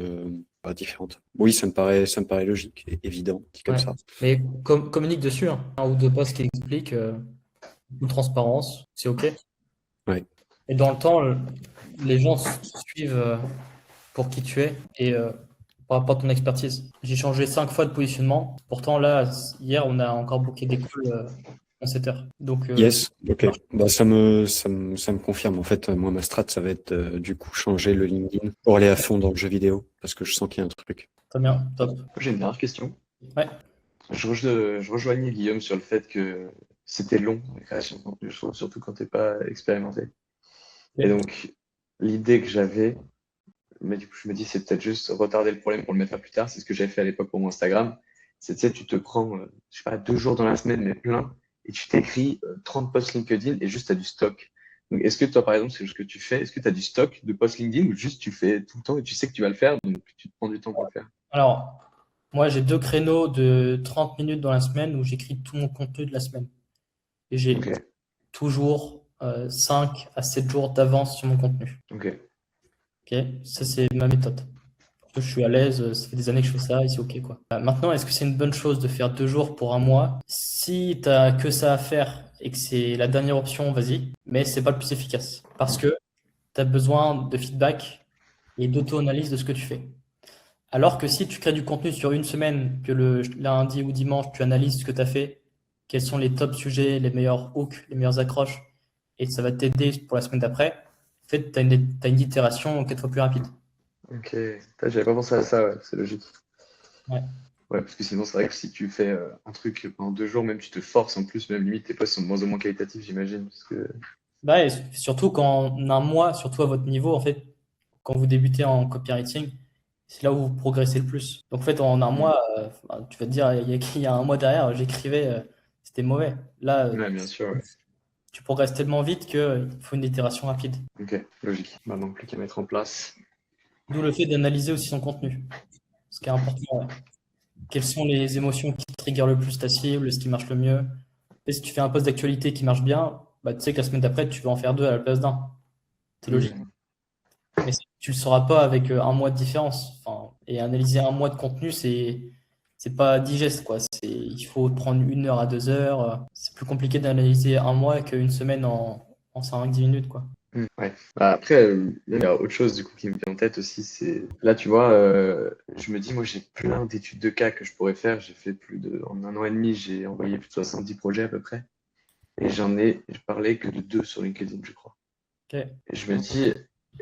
différente. Oui, ça me paraît logique et évident, dit comme Ouais. ça. Mais communique dessus, hein. 1 ou 2 posts qui expliquent une transparence, c'est OK. Ouais. Et dans le temps, les gens suivent pour qui tu es et par rapport à ton expertise. J'ai changé 5 fois de positionnement. Pourtant, là, hier, on a encore booké des calls en 7 heures. Donc, Yes, ok. Bah, ça me confirme. En fait, moi, ma strat, ça va être du coup changer le LinkedIn pour aller à fond dans le jeu vidéo parce que je sens qu'il y a un truc. Très bien, top. J'ai une dernière question. Ouais. Je rejoignais Guillaume sur le fait que c'était long, la création de contenu, je trouve, surtout quand tu n'es pas expérimenté. Et donc, l'idée que j'avais, mais du coup, je me dis, c'est peut-être juste retarder le problème pour le mettre à plus tard. C'est ce que j'avais fait à l'époque pour mon Instagram. C'est, tu sais, tu te prends, je sais pas, 2 jours dans la semaine, mais plein, et tu t'écris 30 posts LinkedIn et juste tu as du stock. Donc, est-ce que toi, par exemple, c'est ce que tu fais? Est-ce que tu as du stock de posts LinkedIn ou juste tu fais tout le temps et tu sais que tu vas le faire, donc tu te prends du temps pour le faire? Alors, moi, j'ai 2 créneaux de 30 minutes dans la semaine où j'écris tout mon contenu de la semaine. Et j'ai Ok, toujours 5 à 7 jours d'avance sur mon contenu. ok. Ok, ça, c'est ma méthode. Parce que je suis à l'aise, ça fait des années que je fais ça et c'est ok, quoi. Maintenant, est-ce que c'est une bonne chose de faire 2 jours pour un mois? Si tu n'as que ça à faire et que c'est la dernière option, vas-y. Mais c'est pas le plus efficace. Parce que tu as besoin de feedback et d'auto-analyse de ce que tu fais. Alors que si tu crées du contenu sur une semaine, que le lundi ou dimanche, tu analyses ce que tu as fait, quels sont les top sujets, les meilleurs hooks, les meilleures accroches, et ça va t'aider pour la semaine d'après, en fait, tu as une itération 4 fois plus rapide. Ok, putain, j'avais pas pensé à ça, ouais, c'est logique. Ouais. Ouais, parce que sinon, c'est vrai que si tu fais un truc pendant 2 jours, même tu te forces en plus, même limite tes posts sont de moins en moins qualitatifs, j'imagine. Parce que... Bah, et surtout qu'en un mois, surtout à votre niveau, en fait, quand vous débutez en copywriting, c'est là où vous progressez le plus. Donc en fait, en un mois, tu vas te dire, il y a un mois derrière, j'écrivais, c'était mauvais. Là, Ouais, bien sûr, ouais. tu progresses tellement vite qu'il faut une itération rapide. Ok, logique. Maintenant, plus qu'à mettre en place. D'où le fait d'analyser aussi son contenu. Ce qui est important, ouais. Quelles sont les émotions qui triggerent le plus ta cible, ce qui marche le mieux. Et si tu fais un post d'actualité qui marche bien, bah, tu sais que la semaine d'après, tu vas en faire 2 à la place d'un. C'est logique. Mais tu le sauras pas avec un mois de différence. Enfin, et analyser un mois de contenu, c'est pas digeste, quoi. Il faut prendre 1 heure à 2 heures. C'est plus compliqué d'analyser un mois qu'une semaine en 5-10 minutes, quoi. Ouais. Bah, après, il y a autre chose du coup qui me vient en tête aussi, c'est là tu vois, je me dis moi j'ai plein d'études de cas que je pourrais faire. J'ai fait en 1 an et demi, j'ai envoyé plus de 70 projets à peu près, et je parlais que de 2 sur LinkedIn, je crois. Ok. Et je me dis,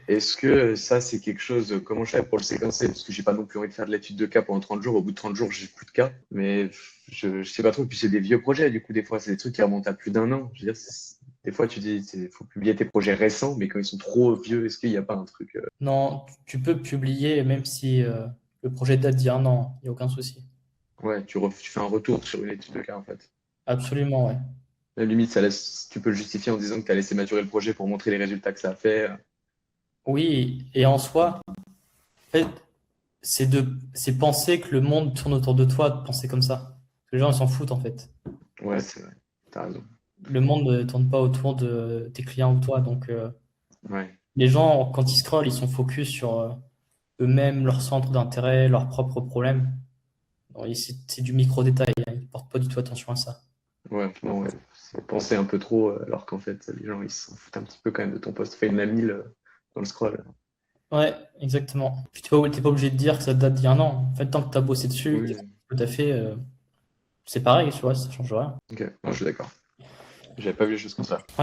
est-ce que ça c'est quelque chose, comment je fais pour le séquencer? Parce que j'ai pas non plus envie de faire de l'étude de cas pendant 30 jours. Au bout de 30 jours, j'ai plus de cas, mais je sais pas trop. Puis c'est des vieux projets, du coup des fois c'est des trucs qui remontent à plus d'1 an. Je veux dire, des fois tu dis, il faut publier tes projets récents, mais quand ils sont trop vieux, est-ce qu'il n'y a pas un truc Non, tu peux publier même si le projet date d'il y a 1 an, il n'y a aucun souci. Ouais, tu fais un retour sur une étude de cas en fait. Absolument, ouais. La limite, tu peux le justifier en disant que tu as laissé maturer le projet pour montrer les résultats que ça a fait. Oui, et en soi, en fait, c'est penser que le monde tourne autour de toi, de penser comme ça. Parce que les gens, ils s'en foutent, en fait. Ouais, c'est vrai. T'as raison. Le monde ne tourne pas autour de tes clients ou toi. Donc, Ouais. les gens, quand ils scrollent, ils sont focus sur eux-mêmes, leur centre d'intérêt, leurs propres problèmes. C'est du micro-détail, hein. Ils ne portent pas du tout attention à ça. Ouais, non, ouais. C'est penser un peu trop, alors qu'en fait, les gens, ils s'en foutent un petit peu quand même de ton post. Fait une a 1000 dans le scroll. Ouais, exactement. Puis t'es pas obligé de dire que ça date d'il y a 1 an. En fait, tant que tu as bossé dessus, Oui. que tu as fait, c'est pareil, tu vois, ça change rien. Ok, non, je suis d'accord. J'avais pas vu les choses comme ça.